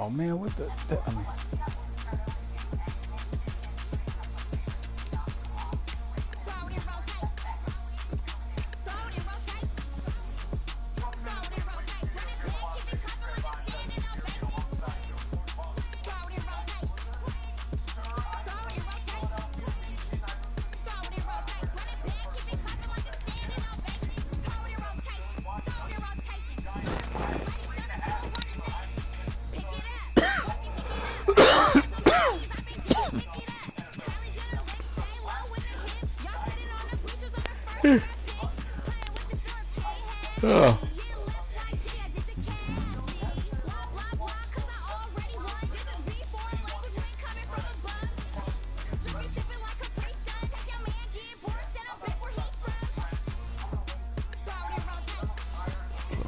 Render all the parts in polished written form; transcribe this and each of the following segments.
Oh man, what the? I mean. Oh.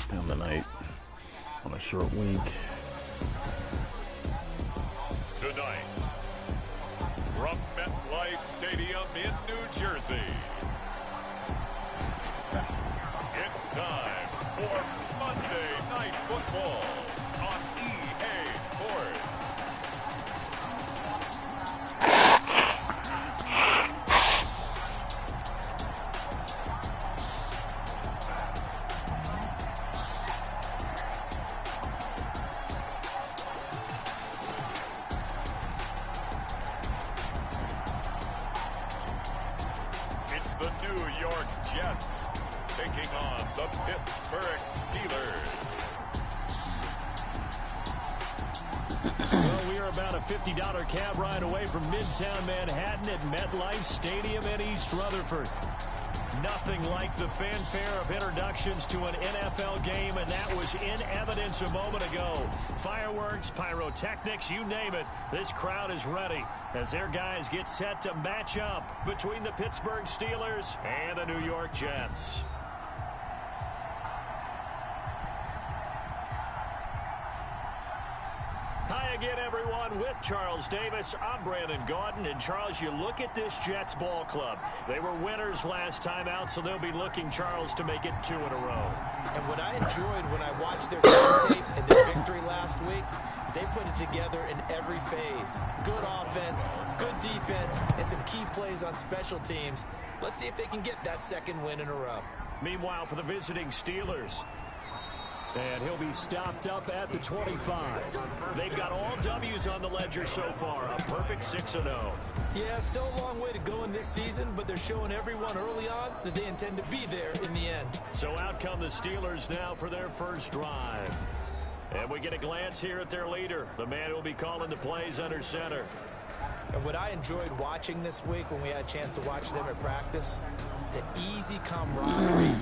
Down the night on a short week. Tonight, from MetLife Stadium in New Jersey, it's time for Monday Night Football on EA Sports. It's the New York Jets taking on the Pittsburgh Steelers. Well, we are about a $50 cab ride away from Midtown Manhattan at MetLife Stadium in East Rutherford. Nothing like the fanfare of introductions to an NFL game, and that was in evidence a moment ago. Fireworks, pyrotechnics, you name it. This crowd is ready as their guys get set to match up between the Pittsburgh Steelers and the New York Jets. Hi again, everyone. With Charles Davis, I'm Brandon Gaudin. And, Charles, you look at this Jets ball club. They were winners last time out, so they'll be looking, Charles, to make it 2 in a row. And what I enjoyed when I watched their game tape and their victory last week is they put it together in every phase. Good offense, good defense, and some key plays on special teams. Let's see if they can get that second win in a row. Meanwhile, for the visiting Steelers, and he'll be stopped up at the 25. They've got all W's on the ledger so far, a perfect 6-0. Yeah, still a long way to go in this season, but they're showing everyone early on that they intend to be there in the end. So out come the Steelers now for their first drive. And we get a glance here at their leader, the man who will be calling the plays under center. And what I enjoyed watching this week when we had a chance to watch them at practice, the easy camaraderie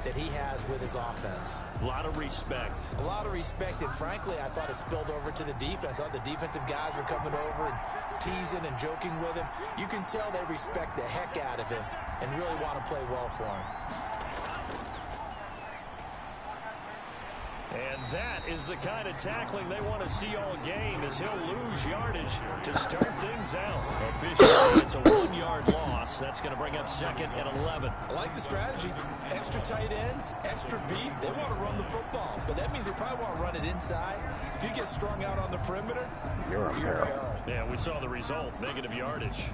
that he has with his offense. A lot of respect. A lot of respect, and frankly, I thought it spilled over to the defense. All the defensive guys were coming over and teasing and joking with him. You can tell they respect the heck out of him and really want to play well for him. And that is the kind of tackling they want to see all game, as he'll lose yardage to start things out. Officially, it's a 1-yard loss. That's going to bring up second and 11. I like the strategy. Extra tight ends, extra beef. They want to run the football, but that means they probably want to run it inside. If you get strung out on the perimeter, you're in peril. Yeah, we saw the result, negative yardage.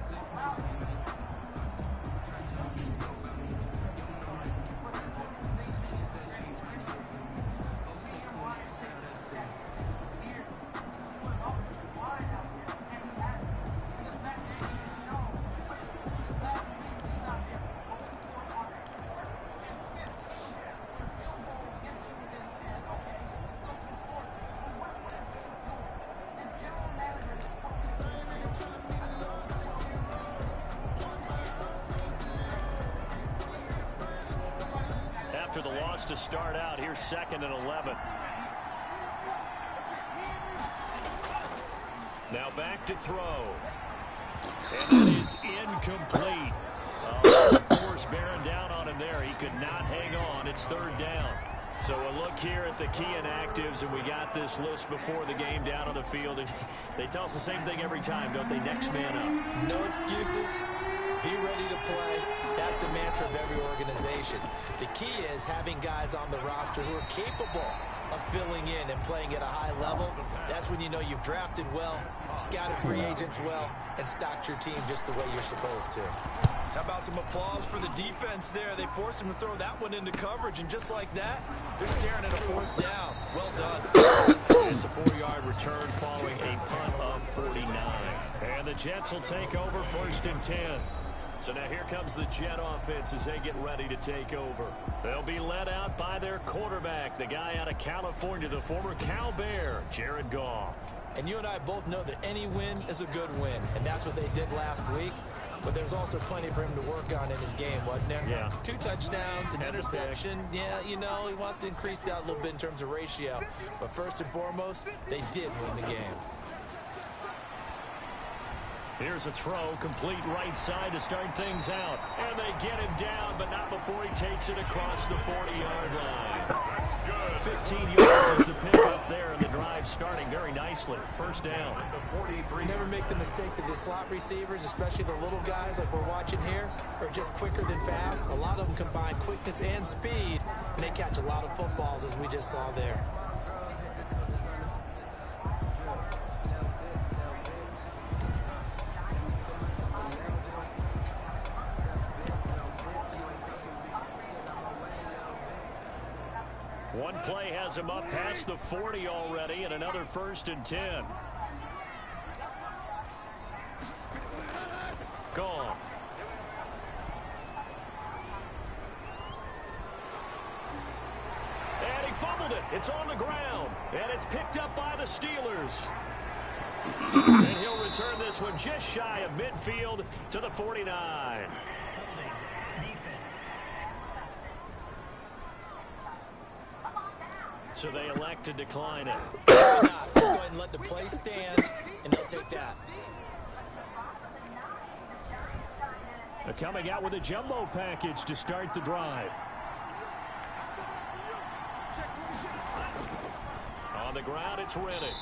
After the loss to start out, here's second and 11. Now back to throw. And it is incomplete. The force bearing down on him there. He could not hang on. It's third down. So a look here at the key inactives, and we got this list before the game down on the field. And they tell us the same thing every time, don't they? Next man up. No excuses. Be ready to play. That's the mantra of every organization. The key is having guys on the roster who are capable of filling in and playing at a high level, that's when you know you've drafted well, scouted free agents well, and stocked your team just the way you're supposed to. How about some applause for the defense there? They forced him to throw that one into coverage, and just like that, they're staring at a 4th down. Well done. It's a 4-yard return following a punt of 49. And the Jets will take over 1st and 10. So now here comes the Jet offense as they get ready to take over. They'll be led out by their quarterback, the guy out of California, the former Cal Bear, Jared Goff. And you and I both know that any win is a good win, and that's what they did last week. But there's also plenty for him to work on in his game, wasn't there? Yeah. 2 touchdowns, an interception. Yeah, you know, he wants to increase that a little bit in terms of ratio. But first and foremost, they did win the game. Here's a throw, complete right side to start things out. And they get him down, but not before he takes it across the 40-yard line. 15 yards is the pickup there, and the drive starting very nicely. 1st down. Never make the mistake that the slot receivers, especially the little guys like we're watching here, are just quicker than fast. A lot of them combine quickness and speed, and they catch a lot of footballs, as we just saw there. One play has him up past the 40 already, and another 1st and 10. Gone. And he fumbled it. It's on the ground, and it's picked up by the Steelers. And he'll return this one just shy of midfield to the 49. So they elect to decline it. Just go ahead and let the play stand, and they'll take that. They're coming out with a jumbo package to start the drive. On the ground, it's Riddick.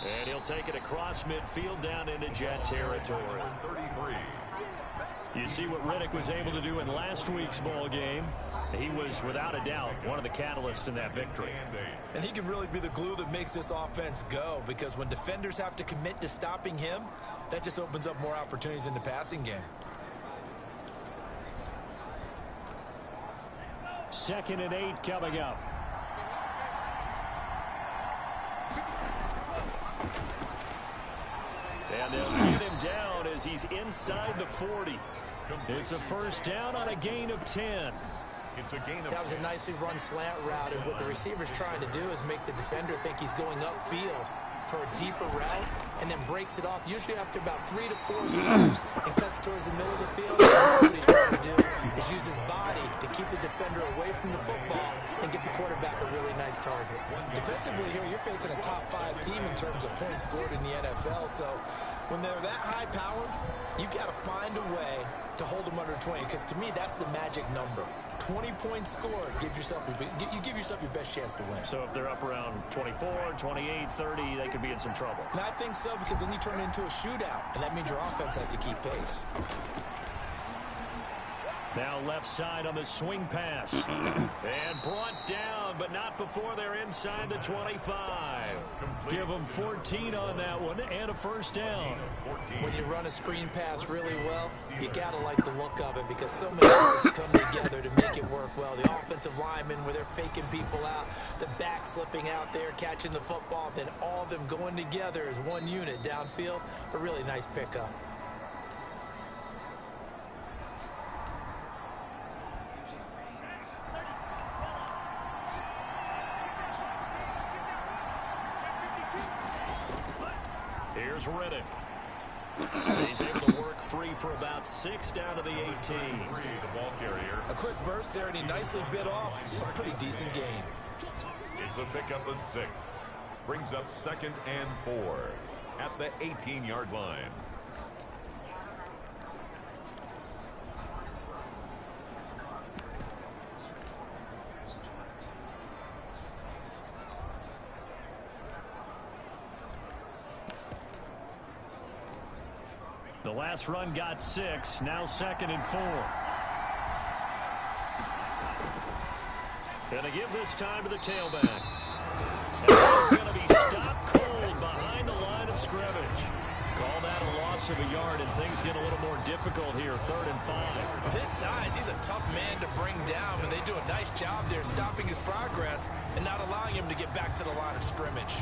And he'll take it across midfield down into Jet territory. You see what Riddick was able to do in last week's ball game. He was, without a doubt, one of the catalysts in that victory. And he can really be the glue that makes this offense go, because when defenders have to commit to stopping him, that just opens up more opportunities in the passing game. 2nd and 8 coming up. And they'll get him down as he's inside the 40. It's a 1st down on a gain of 10. That was a nicely run slant route, and what the receiver's trying to do is make the defender think he's going upfield for a deeper route, and then breaks it off usually after about 3 to 4 steps and cuts towards the middle of the field. And what he's trying to do is use his body to keep the defender away from the football and give the quarterback a really nice target. Defensively here, you're facing a top 5 team in terms of points scored in the NFL, so when they're that high-powered, you've got to find a way to hold them under 20, because to me, that's the magic number. 20 points scored, you give yourself your best chance to win. So if they're up around 24, 28, 30, they could be in some trouble. And I think so, because then you turn it into a shootout, and that means your offense has to keep pace. Now left side on the swing pass. And brought down, but not before they're inside the 25. Give them 14 on that one and a 1st down. When you run a screen pass really well, you got to like the look of it, because so many parts come together to make it work well. The offensive linemen, where they're faking people out, the back slipping out there, catching the football, then all of them going together as one unit downfield. A really nice pickup. Here's Riddick. He's able to work free for about 6 down to the 18. A quick burst there, and he nicely bit off a pretty decent gain. It's a pickup of 6. Brings up 2nd and 4 at the 18-yard line. The last run got 6. Now 2nd and 4. Gonna give this time to the tailback. And that is going to be stopped cold behind the line of scrimmage. Call that a loss of a yard, and things get a little more difficult here, 3rd and 5. With his size, he's a tough man to bring down, but they do a nice job there stopping his progress and not allowing him to get back to the line of scrimmage.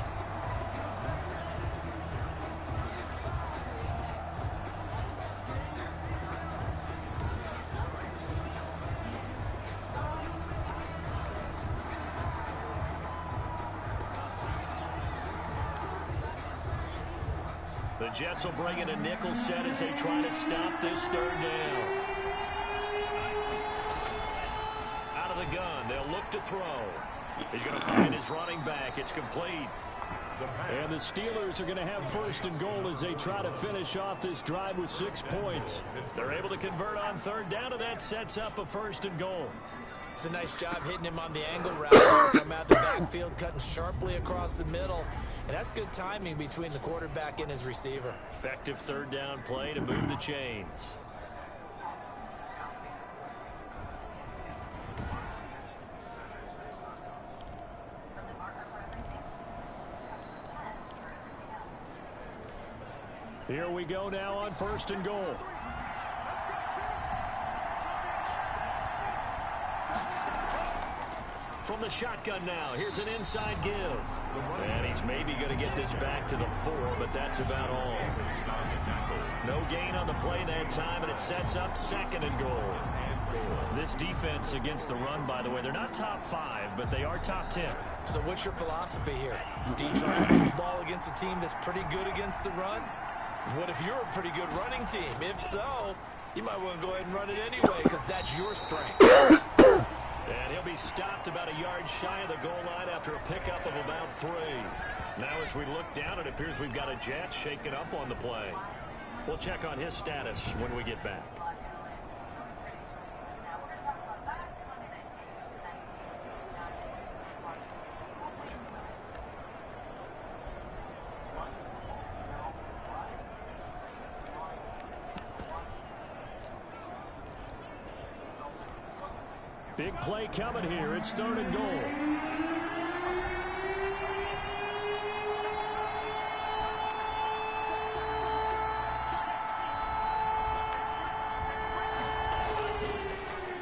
The Jets will bring in a nickel set as they try to stop this 3rd down. Out of the gun, they'll look to throw. He's going to find his running back. It's complete. And the Steelers are going to have 1st and goal as they try to finish off this drive with 6 points. They're able to convert on 3rd down, and that sets up a 1st and goal. It's a nice job hitting him on the angle route. Come out the backfield, cutting sharply across the middle. And that's good timing between the quarterback and his receiver. Effective 3rd down play to move the chains. Here we go now on 1st and goal. From the shotgun now, here's an inside give. And he's maybe going to get this back to the 4, but that's about all. No gain on the play that time, and it sets up 2nd and goal. This defense against the run, by the way, they're not top 5, but they are top 10. So what's your philosophy here? Do you try to run the ball against a team that's pretty good against the run? What if you're a pretty good running team? If so, you might want to go ahead and run it anyway because that's your strength. And he'll be stopped about a yard shy of the goal line after a pickup of about 3. Now as we look down, it appears we've got a Jet shaking up on the play. We'll check on his status when we get back. Big play coming here. It's 3rd and goal.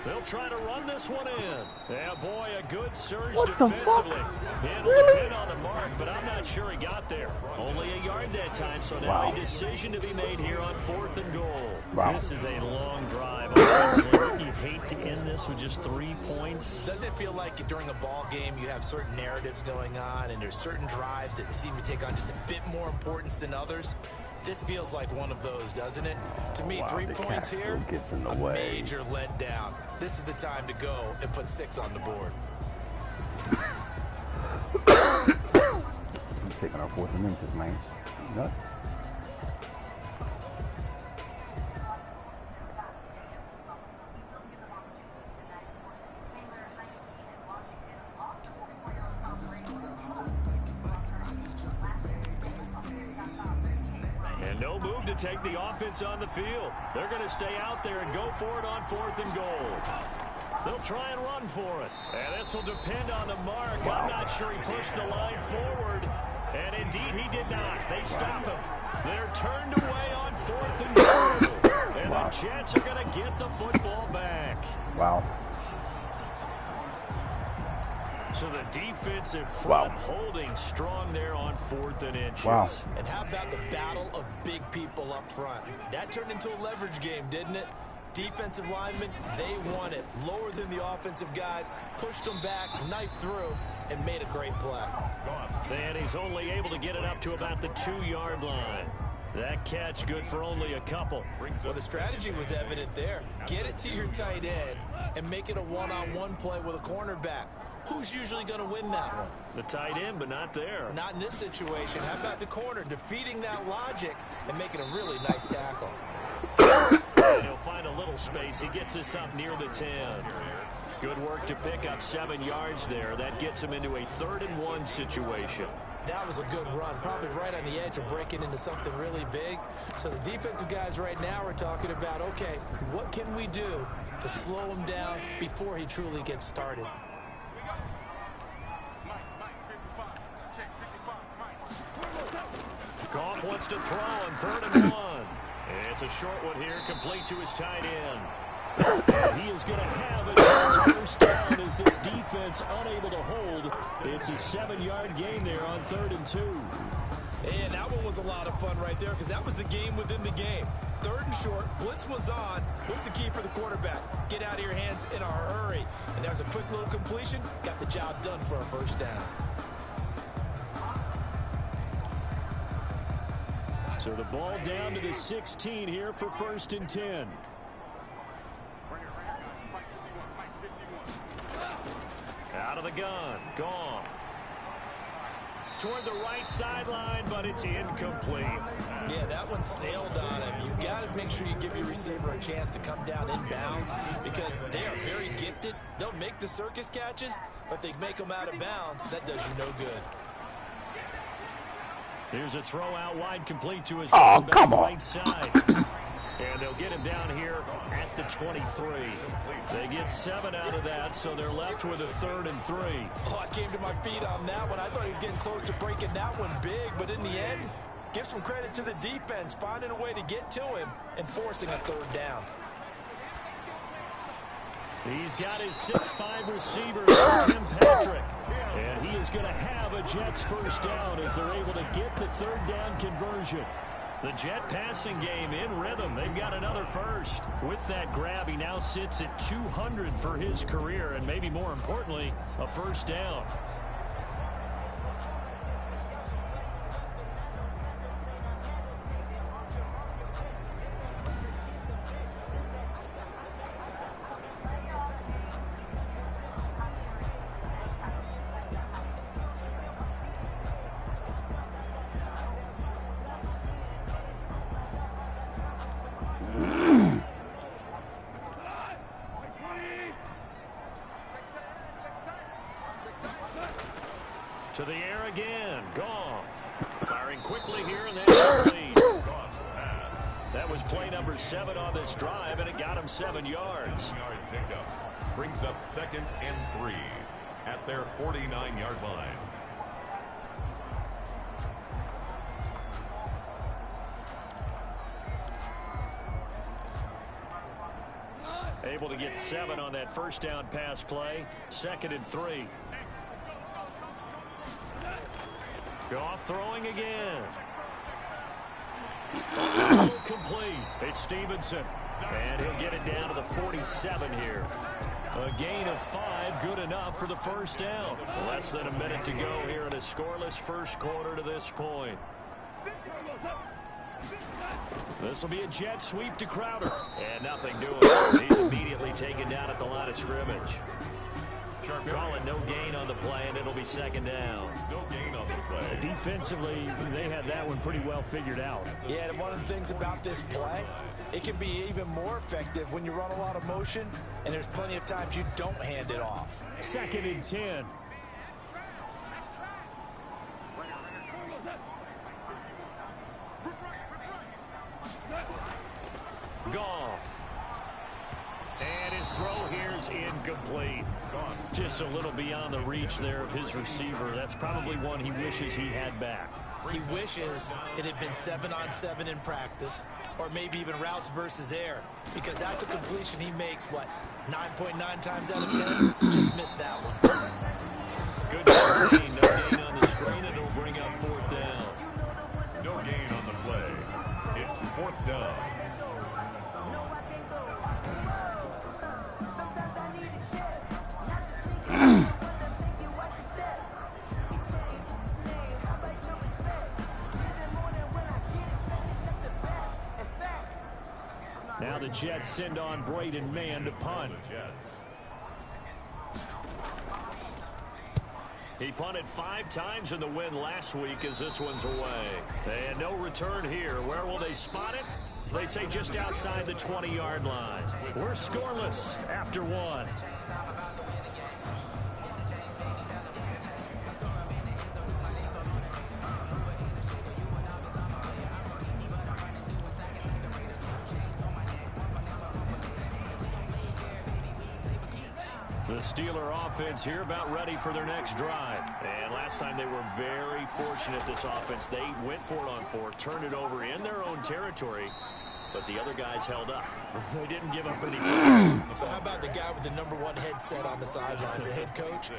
They'll try to run this one in. Yeah, boy, a good surge defensively. Handled the pin on the mark, but I'm not sure he got there. Only a yard that time, so now a decision to be made here on 4th and goal. This is a long drive. You hate to end this with just 3 points. Doesn't it feel like during a ball game you have certain narratives going on, and there's certain drives that seem to take on just a bit more importance than others? This feels like one of those, doesn't it? To me, 3 points here, a major letdown. This is the time to go and put 6 on the board. I'm taking our 4th and inches, man. Nuts. No move to take the offense on the field. They're going to stay out there and go for it on 4th and goal. They'll try and run for it. And this will depend on the mark. I'm not sure he pushed the line forward. And indeed, he did not. They stop him. They're turned away on 4th and goal. And the Jets are going to get the football back. Wow. So the defensive front holding strong there on 4th and inches. Wow. And how about the battle of big people up front? That turned into a leverage game, didn't it? Defensive linemen, they won it. Lower than the offensive guys, pushed them back, knifed through, and made a great play. And he's only able to get it up to about the 2-yard line. That catch good for only a couple. Well, the strategy was evident there. Get it to your tight end and make it a one-on-one play with a cornerback. Who's usually going to win that one? The tight end, but not there. Not in this situation. How about the corner defeating that logic and making a really nice tackle? And he'll find a little space. He gets us up near the 10. Good work to pick up 7 yards there. That gets him into a 3rd and 1 situation. That was a good run, probably right on the edge of breaking into something really big. So the defensive guys right now are talking about, okay, what can we do to slow him down before he truly gets started? Goff wants to throw on 3rd and 1. It's a short one here, complete to his tight end. And he is going to have a first down as this defense unable to hold. It's a 7-yard gain there on 3rd and 2. And that one was a lot of fun right there because that was the game within the game. 3rd and short, blitz was on. What's the key for the quarterback? Get out of your hands in a hurry. And there's a quick little completion. Got the job done for a first down. So the ball down to the 16 here for 1st and 10. Out of the gun, Goff. Toward the right sideline, but it's incomplete. Yeah, that one sailed on him. You've got to make sure you give your receiver a chance to come down inbounds because they are very gifted. They'll make the circus catches, but they make them out of bounds. That does you no good. Here's a throw out wide, complete to his right side. And they'll get him down here at the 23. They get 7 out of that, so they're left with a 3rd and 3. Oh, I came to my feet on that one. I thought he was getting close to breaking that one big, but in the end, give some credit to the defense, finding a way to get to him and forcing a 3rd down. He's got his 6'5 receiver, that's Tim Patrick. And he is going to have a Jets first down as they're able to get the 3rd down conversion. The Jet passing game in rhythm. They've got another first. With that grab, he now sits at 200 for his career, and maybe more importantly, a first down. To the air again. Goff firing quickly here, and that's complete. That was play number 7 on this drive, and it got him 7 yards. Pickup brings up 2nd and 3 at their 49-yard line. Able to get 7 on that first down pass play. 2nd and 3. Goff throwing again. Complete. It's Stevenson. And he'll get it down to the 47 here. A gain of 5, good enough for the first down. Less than a minute to go here in a scoreless first quarter to this point. This will be a jet sweep to Crowder. And nothing doing. He's immediately taken down at the line of scrimmage. Calling no gain on the play, and it'll be 2nd down. No gain on the play. Defensively, they had that one pretty well figured out. Yeah, and one of the things about this play, it can be even more effective when you run a lot of motion, and there's plenty of times you don't hand it off. 2nd and 10. Goff. And his throw here is incomplete. Just a little beyond the reach there of his receiver. That's probably one he wishes he had back. He wishes it had been 7-on-7 in practice, or maybe even routes versus air, because that's a completion he makes, what, 9.9 times out of 10? Just missed that one. Good gain. No gain on the screen, and it'll bring up 4th down. No gain on the play. It's 4th down. Now the Jets send on Braden Mann to punt. He punted 5 times in the win last week as this one's away. And no return here. Where will they spot it? They say just outside the 20-yard line. We're scoreless after 1. The Steeler offense here about ready for their next drive. And last time they were very fortunate, this offense. They went for it on 4, turned it over in their own territory, but the other guys held up. They didn't give up any points. So how about the guy with the #1 headset on the sidelines, the head coach?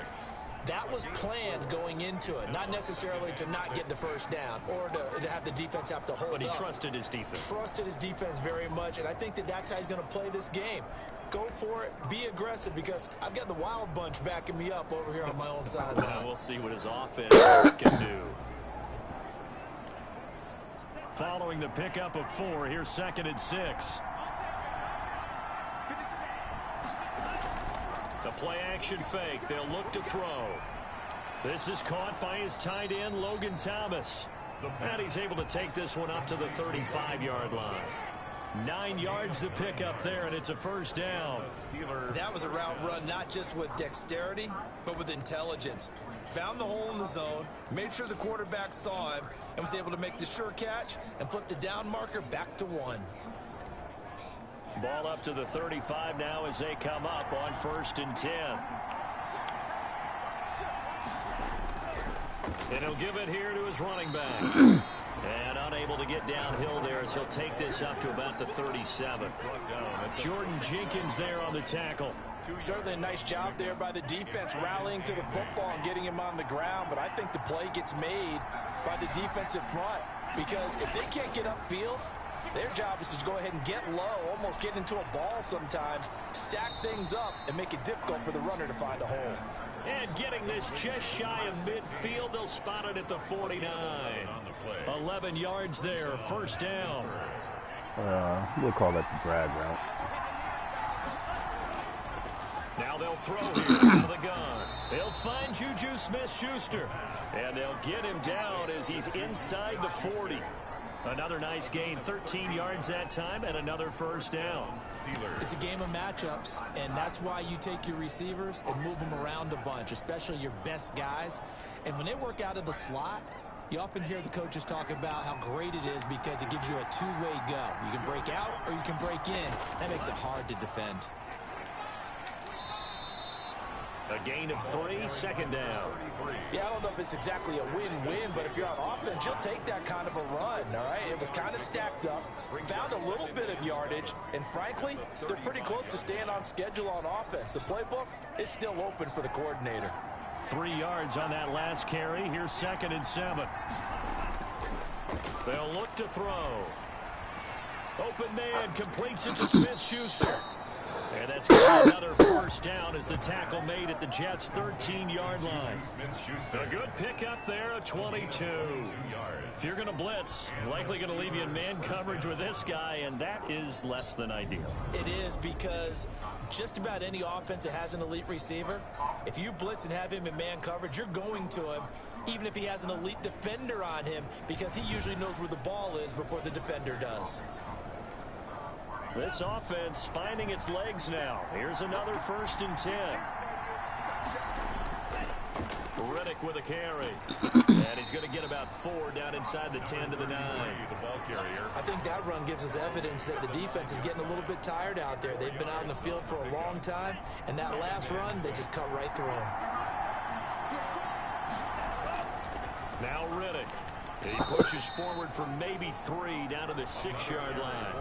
That was planned going into it, not necessarily to not get the first down or to have the defense have to hold up. But he trusted his defense. Trusted his defense very much, and I think that's how he's going to play this game. Go for it, be aggressive, because I've got the Wild Bunch backing me up over here on my own side. Now we'll see what his offense can do. Following the pickup of 4, here's 2nd and 6. The play-action fake. They'll look to throw. This is caught by his tight end, Logan Thomas. And he's able to take this one up to the 35-yard line. 9 yards to pick up there, and it's a first down. That was a route run not just with dexterity, but with intelligence. Found the hole in the zone, made sure the quarterback saw him, and was able to make the sure catch and flip the down marker back to 1. Ball up to the 35 now as they come up on 1st and 10. And he'll give it here to his running back. And unable to get downhill there as he'll take this up to about the 37. Jordan Jenkins there on the tackle. Certainly a nice job there by the defense rallying to the football and getting him on the ground, but I think the play gets made by the defensive front, because if they can't get upfield, their job is to go ahead and get low, almost get into a ball sometimes, stack things up, and make it difficult for the runner to find a hole. And getting this just shy of midfield, they'll spot it at the 49. 11 yards there, first down. We'll call that the drag route. Now they'll throw here out of the gun. They'll find Juju Smith-Schuster. And they'll get him down as he's inside the 40. Another nice gain, 13 yards that time, and another first down. It's a game of matchups, and that's why you take your receivers and move them around a bunch, especially your best guys. And when they work out of the slot, you often hear the coaches talk about how great it is because it gives you a two-way go. You can break out or you can break in. That makes it hard to defend. A gain of 3, second down. Yeah, I don't know if it's exactly a win-win, but if you're on offense, you'll take that kind of a run, all right? It was kind of stacked up, found a little bit of yardage, and frankly, they're pretty close to staying on schedule on offense. The playbook is still open for the coordinator. 3 yards on that last carry. Here's 2nd and 7. They'll look to throw. Open man completes it to Smith-Schuster. And that's another first down as the tackle made at the Jets' 13-yard line. A good pickup there, a 22. If you're going to blitz, likely going to leave you in man coverage with this guy, and that is less than ideal. It is, because just about any offense that has an elite receiver, if you blitz and have him in man coverage, you're going to him, even if he has an elite defender on him, because he usually knows where the ball is before the defender does. This offense finding its legs now. Here's another 1st and 10. Riddick with a carry. And he's going to get about 4 down inside the 10 to the 9. I think that run gives us evidence that the defense is getting a little bit tired out there. They've been out in the field for a long time, and that last run, they just cut right through him. Now Riddick. He pushes forward for maybe 3 down to the 6-yard line.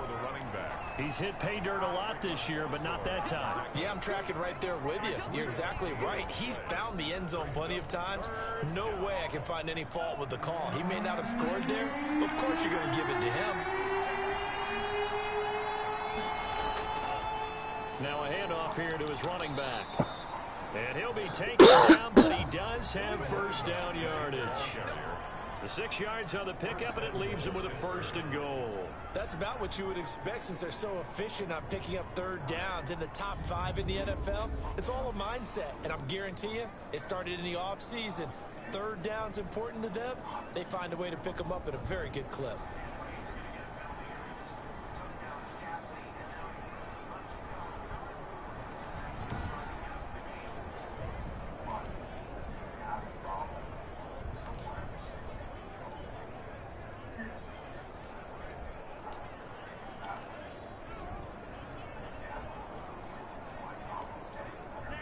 He's hit pay dirt a lot this year, but not that time. Yeah, I'm tracking right there with you. You're exactly right. He's found the end zone plenty of times. No way I can find any fault with the call. He may not have scored there, but of course you're going to give it to him. Now a handoff here to his running back. And he'll be taken down, but he does have first down yardage. The 6 yards on the pickup, and it leaves him with a 1st and goal. That's about what you would expect since they're so efficient on picking up third downs in the top 5 in the NFL. It's all a mindset, and I'm guarantee you it started in the offseason. Third down's important to them. They find a way to pick them up at a very good clip.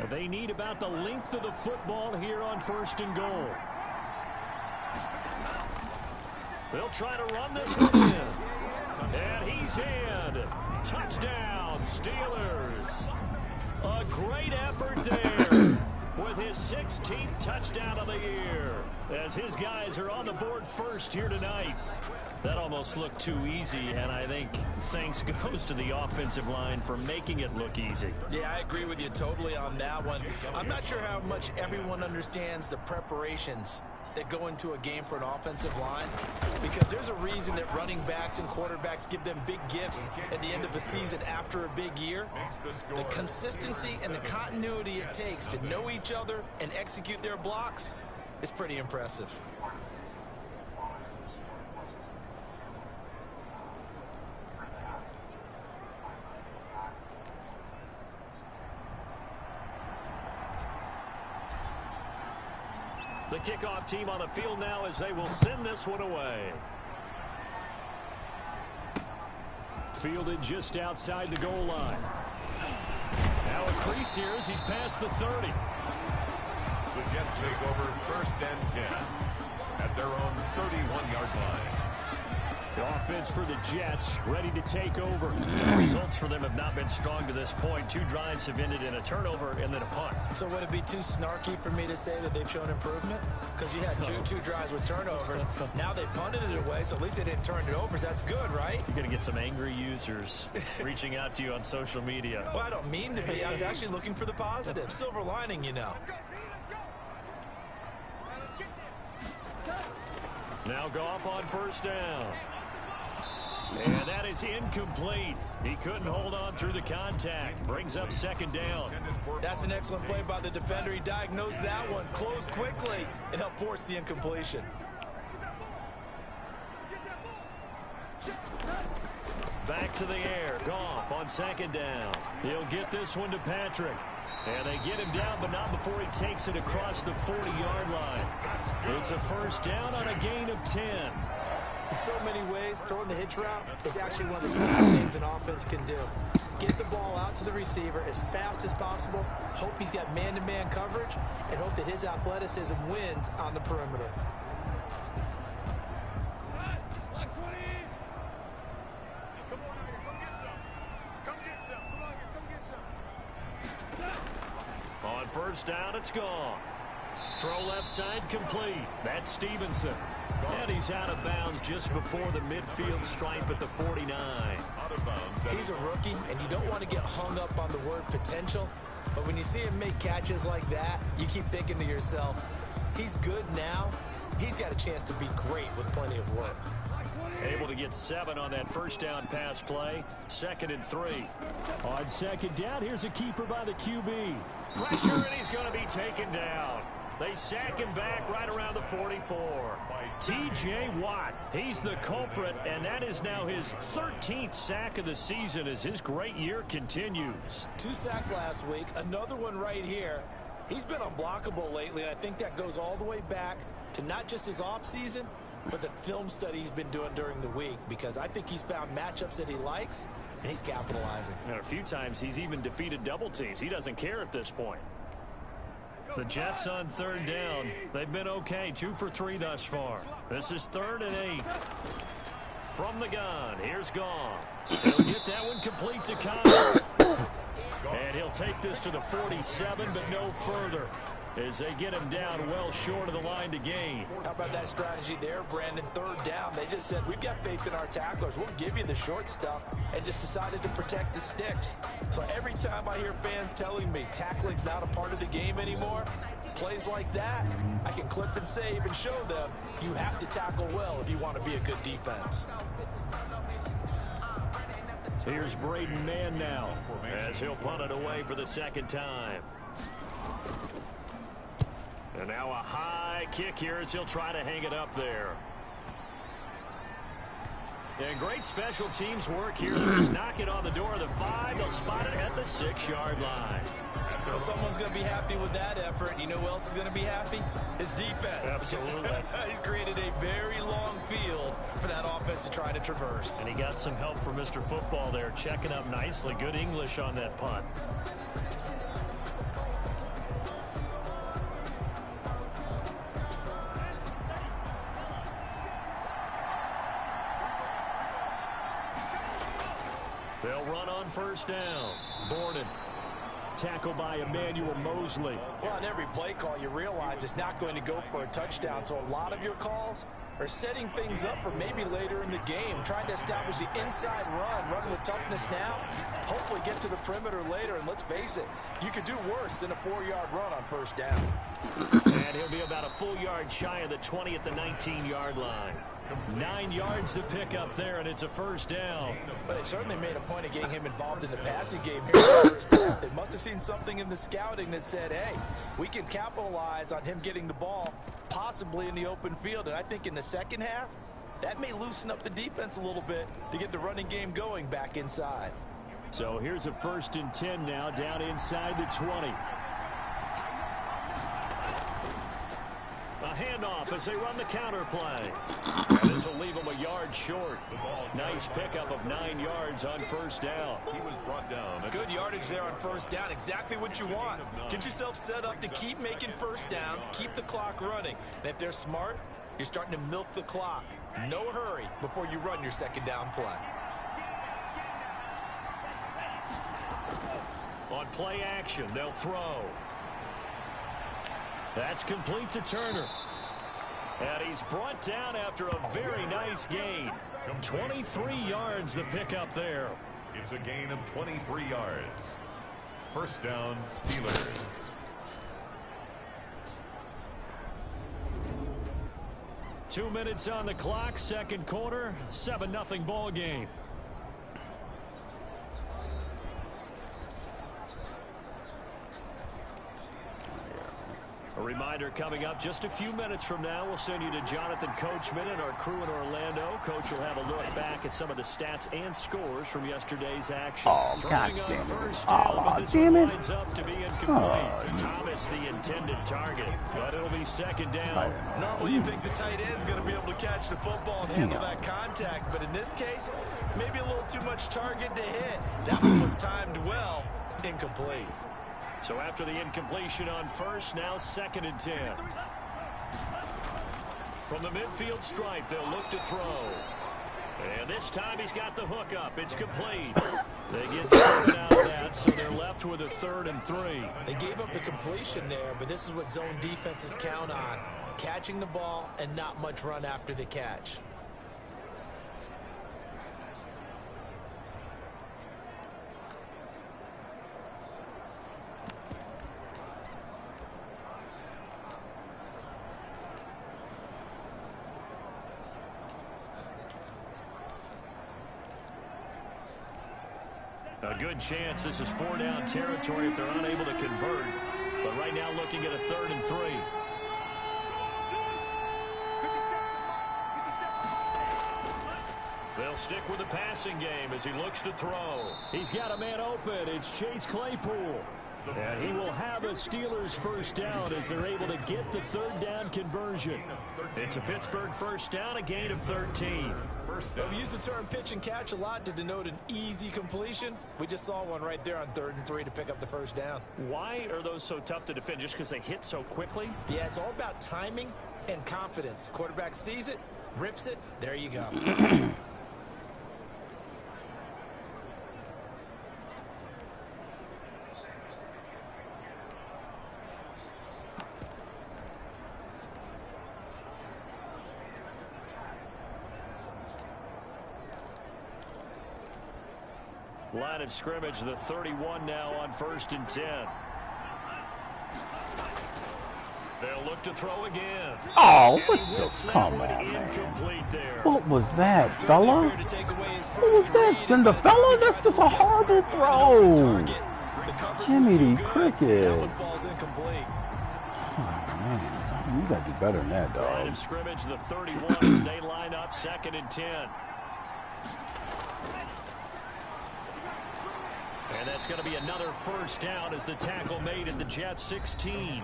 They need about the length of the football here on 1st and goal. They'll try to run this one in. And he's in. Touchdown, Steelers. A great effort there with his 16th touchdown of the year as his guys are on the board first here tonight. That almost looked too easy, and I think thanks goes to the offensive line for making it look easy. Yeah, I agree with you totally on that one. I'm not sure how much everyone understands the preparations that go into a game for an offensive line, because there's a reason that running backs and quarterbacks give them big gifts at the end of a season after a big year. The consistency and the continuity it takes to know each other and execute their blocks is pretty impressive. The kickoff team on the field now as they will send this one away. Fielded just outside the goal line. Now a crease here as he's past the 30. The Jets take over 1st and 10 at their own 31-yard line. The offense for the Jets ready to take over. The results for them have not been strong to this point. 2 drives have ended in a turnover and then a punt. So would it be too snarky for me to say that they've shown improvement? Because you had two drives with turnovers. Now they punted it away, so at least they didn't turn it over. That's good, right? You're going to get some angry users reaching out to you on social media. Well, I don't mean to be. I was actually looking for the positive. Silver lining, you know. Now Goff on 1st down. And that is incomplete. He couldn't hold on through the contact. Brings up 2nd down. That's an excellent play by the defender. He diagnosed that one, closed quickly, and helped force the incompletion. Back to the air. Goff on 2nd down. He'll get this one to Patrick. And they get him down, but not before he takes it across the 40-yard line. It's a 1st down on a gain of 10. In so many ways, throwing the hitch route is actually one of the simple things an offense can do. Get the ball out to the receiver as fast as possible, hope he's got man-to-man coverage, and hope that his athleticism wins on the perimeter. On 1st down, it's gone. Throw left side complete. That's Stevenson. And he's out of bounds just before the midfield stripe at the 49. He's a rookie, and you don't want to get hung up on the word potential. But when you see him make catches like that, you keep thinking to yourself, he's good now. He's got a chance to be great with plenty of work. Able to get 7 on that 1st down pass play. 2nd and 3. On 2nd down, here's a keeper by the QB. Pressure, and he's going to be taken down. They sack him back right around the 44. T.J. Watt, he's the culprit, and that is now his 13th sack of the season as his great year continues. 2 sacks last week, another one right here. He's been unblockable lately, and I think that goes all the way back to not just his offseason, but the film study he's been doing during the week, because I think he's found matchups that he likes, and he's capitalizing. And a few times he's even defeated double teams. He doesn't care at this point. The Jets on 3rd down. They've been okay. 2 for 3 thus far. This is 3rd and 8. From the gun, here's Goff. He'll get that one complete to Connor. And he'll take this to the 47, but no further, as they get him down well short of the line to gain. How about that strategy there, Brandon? 3rd down. They just said, we've got faith in our tacklers. We'll give you the short stuff, and just decided to protect the sticks. So every time I hear fans telling me tackling's not a part of the game anymore, plays like that, I can clip and save and show them you have to tackle well if you want to be a good defense. Here's Braden Mann now, as he'll punt it away for the 2nd time. And now a high kick here as he'll try to hang it up there. And great special teams work here. This is knocking on the door of the 5. They'll spot it at the 6-yard line. Well, someone's going to be happy with that effort. You know who else is going to be happy? His defense. Absolutely. He's created a very long field for that offense to try to traverse. And he got some help from Mr. Football there, checking up nicely. Good English on that punt. They'll run on first down. Borden. Tackled by Emmanuel Mosley. Well, on every play call, you realize it's not going to go for a touchdown. So a lot of your calls are setting things up for maybe later in the game, trying to establish the inside run with toughness now, hopefully get to the perimeter later. And let's face it, you could do worse than a 4-yard run on first down. And he'll be about a full yard shy of the 20 at the 19-yard line. 9 yards to pick up there, and it's a first down. But they certainly made a point of getting him involved in the passing game here in the first half. They must have seen something in the scouting that said, hey, we can capitalize on him getting the ball, possibly in the open field. And I think in the second half, that may loosen up the defense a little bit to get the running game going back inside. So here's a 1st and 10 now, down inside the 20. A handoff as they run the counter play. And this will leave them a yard short. Nice pickup of 9 yards on first down. He was brought down. Good yardage there on first down. Exactly what you want. Get yourself set up to keep making first downs, keep the clock running. And if they're smart, you're starting to milk the clock. No hurry before you run your second down play. On play action, they'll throw. That's complete to Turner. And he's brought down after a very nice gain. 23 yards to pick up there. It's a gain of 23 yards. First down, Steelers. Two minutes on the clock, second quarter, 7-0 ball game. A reminder coming up just a few minutes from now, we'll send you to Jonathan Coachman and our crew in Orlando. Coach will have a look back at some of the stats and scores from yesterday's action. Oh, God Throwing on damn it. first down, Oh, but this damn one it. winds up to be incomplete. Oh, Thomas, the intended target, but it'll be second down. Normally you think the tight end's going to be able to catch the football and handle that contact, but in this case, maybe a little too much target to hit. That one was timed well, incomplete. So after the incompletion on first, now 2nd and 10. From the midfield stripe, they'll look to throw. And this time he's got the hook up. It's complete. They get 7 out of that, so they're left with a 3rd and 3. They gave up the completion there, but this is what zone defenses count on. Catching the ball and not much run after the catch. A good chance this is 4-down territory if they're unable to convert. But right now looking at a 3rd and 3. They'll stick with the passing game as he looks to throw. He's got a man open. It's Chase Claypool. And he will have a Steelers first down as they're able to get the 3rd down conversion. It's a Pittsburgh first down, a gain of 13. We use the term pitch and catch a lot to denote an easy completion. We just saw one right there on 3rd and 3 to pick up the first down. Why are those so tough to defend? Just because they hit so quickly? Yeah, it's all about timing and confidence. Quarterback sees it, rips it, there you go. Line of scrimmage, the 31 now on 1st and 10. They'll look to throw again. Oh, what the? Come on, man. Incomplete there. What was that, fella? What was that, Cinderfella? That's just a horrible throw. Jimmy the Cricket. Oh, man. You got to do better than that, Line dog. of scrimmage, the 31 as they line up 2nd and 10. And that's going to be another first down as the tackle made at the Jets 16.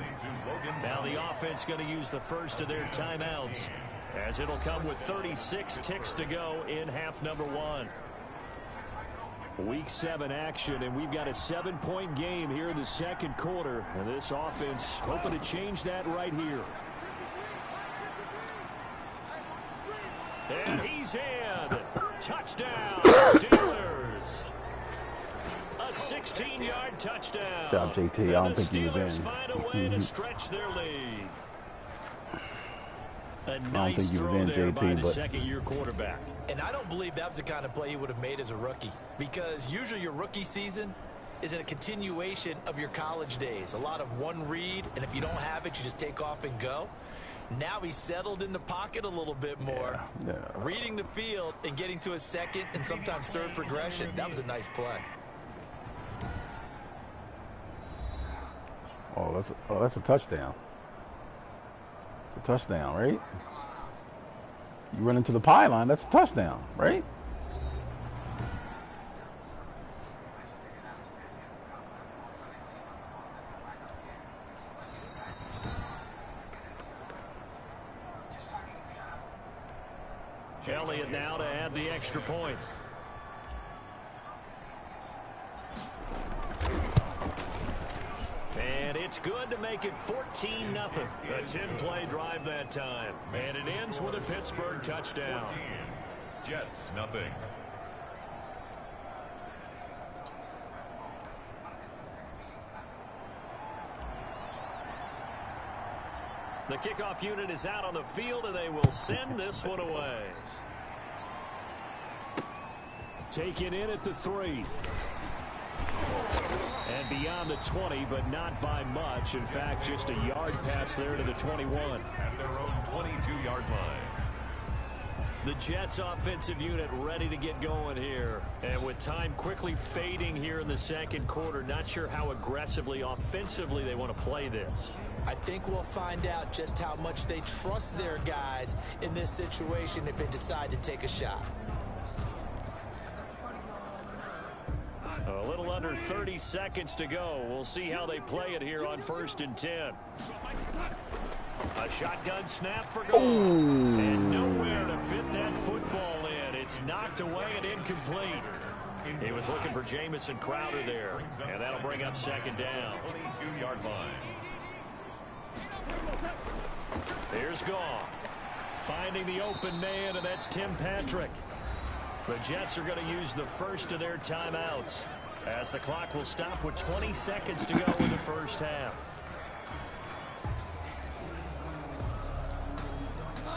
Now the offense going to use the first of their timeouts as it'll come with 36 ticks to go in half number 1. Week 7 action, and we've got a 7-point game here in the second quarter. And this offense hoping to change that right here. And he's in. Touchdown, Steelers. touchdown. Good job, JT. I don't think he was in. Find a way to stretch their lead. A nice think he was throw in, there JT, by the but- second-year quarterback. And I don't believe that was the kind of play he would have made as a rookie, because usually your rookie season is a continuation of your college days. A lot of one read, and if you don't have it, you just take off and go. Now he's settled in the pocket a little bit more, reading the field and getting to a second and sometimes third progression. That was a nice play. Oh, that's a touchdown. It's a touchdown, right? You run into the pylon, that's a touchdown, right? Elliott now to add the extra point. And it's good to make it 14-0. A 10-play drive that time. And it ends with a Pittsburgh touchdown. 14, Jets, nothing. The kickoff unit is out on the field, and they will send this one away. Taken in at the 3. And beyond the 20, but not by much. In fact, just a yard pass there to the 21. At their own 22-yard line. The Jets offensive unit ready to get going here. And with time quickly fading here in the second quarter, not sure how aggressively offensively they want to play this. I think we'll find out just how much they trust their guys in this situation if they decide to take a shot. A little under 30 seconds to go. We'll see how they play it here on 1st and 10. A shotgun snap for goal. And nowhere to fit that football in. It's knocked away and incomplete. He was looking for Jamison Crowder there. And that'll bring up second down. 22-yard line. Here's Goff. Finding the open man, and that's Tim Patrick. The Jets are going to use the first of their timeouts, as the clock will stop with 20 seconds to go in the first half.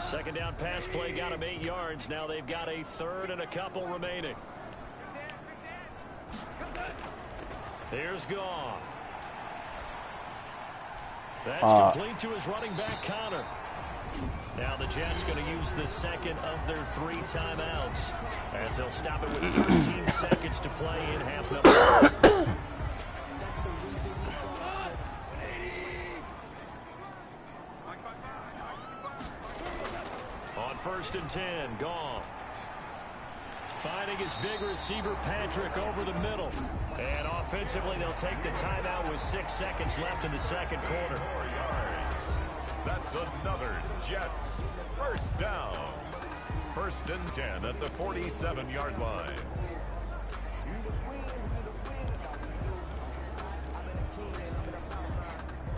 Second down pass play got them 8 yards. Now they've got a third and a couple remaining. Here's Goff. That's complete to his running back, Connor. Now the Jets going to use the second of their 3 timeouts, as they'll stop it with 13 seconds to play in half number 1. On 1st and 10, Goff. Finding his big receiver, Patrick, over the middle. And offensively, they'll take the timeout with 6 seconds left in the second quarter. 4 yards. That's another Jets first down. 1st and 10 at the 47-yard line.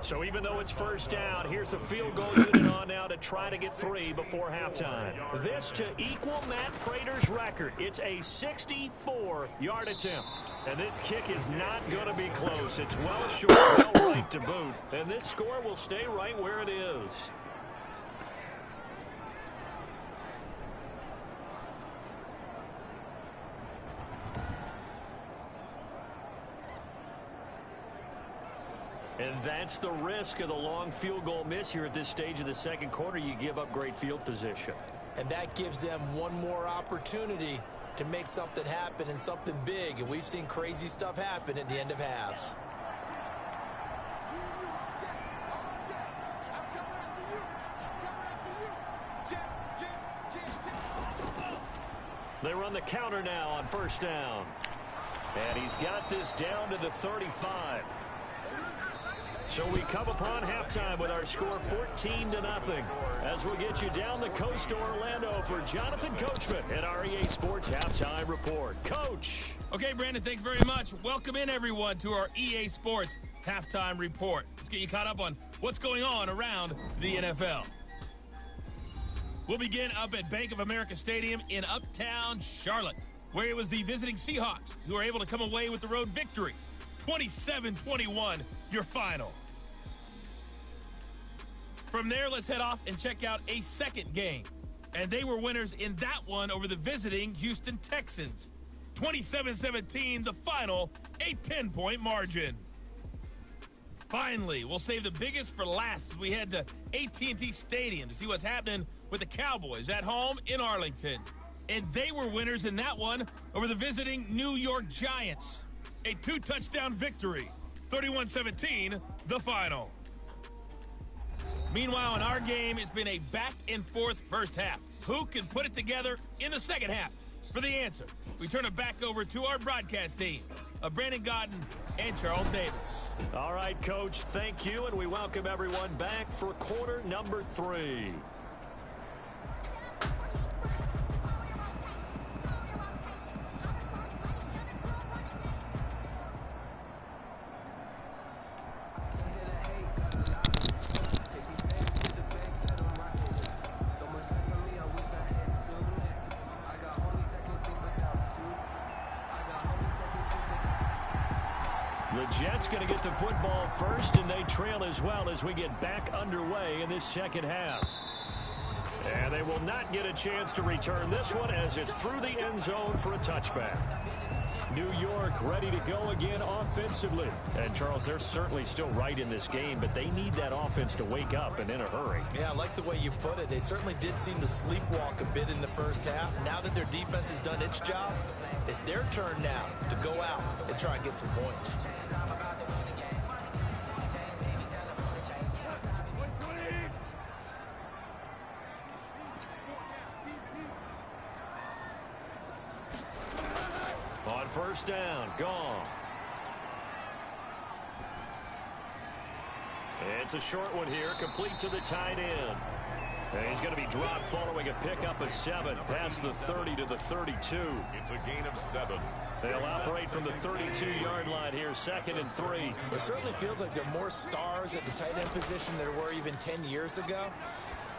So even though it's first down, here's the field goal unit on now to try to get 3 before halftime. This to equal Matt Prater's record. It's a 64-yard attempt. And this kick is not going to be close. It's well short, well right to boot. And this score will stay right where it is. And that's the risk of the long field goal miss here at this stage of the second quarter. You give up great field position. And that gives them one more opportunity to make something happen and something big. And we've seen crazy stuff happen at the end of halves. They run the counter now on first down. And he's got this down to the 35. So we come upon halftime with our score 14-0. As we'll get you down the coast to Orlando for Jonathan Coachman at our EA Sports Halftime Report. Coach. Okay, Brandon, thanks very much. Welcome in, everyone, to our EA Sports Halftime Report. Let's get you caught up on what's going on around the NFL. We'll begin up at Bank of America Stadium in Uptown Charlotte, where it was the visiting Seahawks who were able to come away with the road victory. 27-21, your final. From there, let's head off and check out a second game. And they were winners in that one over the visiting Houston Texans. 27-17, the final, a 10-point margin. Finally, we'll save the biggest for last as we head to AT&T Stadium to see what's happening with the Cowboys at home in Arlington. And they were winners in that one over the visiting New York Giants. A 2-touchdown victory, 31-17, the final. Meanwhile, in our game, it's been a back-and-forth first half. Who can put it together in the second half? For the answer, we turn it back over to our broadcast team of Brandon Gaudin and Charles Davis. All right, Coach, thank you, and we welcome everyone back for quarter number 3. The Jets going to get the football first, and they trail as well as we get back underway in this second half. And they will not get a chance to return this one as it's through the end zone for a touchback. New York ready to go again offensively. And, Charles, they're certainly still right in this game, but they need that offense to wake up and in a hurry. Yeah, I like the way you put it. They certainly did seem to sleepwalk a bit in the first half. Now that their defense has done its job, it's their turn now to go out and try and get some points. On first down, Goff. It's a short one here, complete to the tight end. And he's going to be dropped following a pickup of 7 past the 30 to the 32. It's a gain of 7. They'll operate from the 32-yard line here, 2nd and 3. It certainly feels like there are more stars at the tight end position than there were even 10 years ago.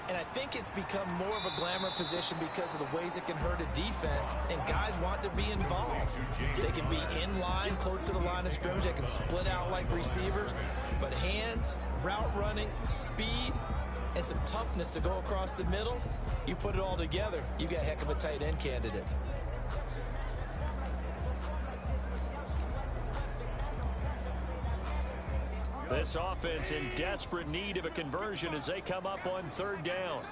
And I think it's become more of a glamour position because of the ways it can hurt a defense, and guys want to be involved. They can be in line, close to the line of scrimmage. They can split out like receivers. But hands, route running, speed, and some toughness to go across the middle, you put it all together, you got a heck of a tight end candidate. This offense in desperate need of a conversion as they come up on 3rd down.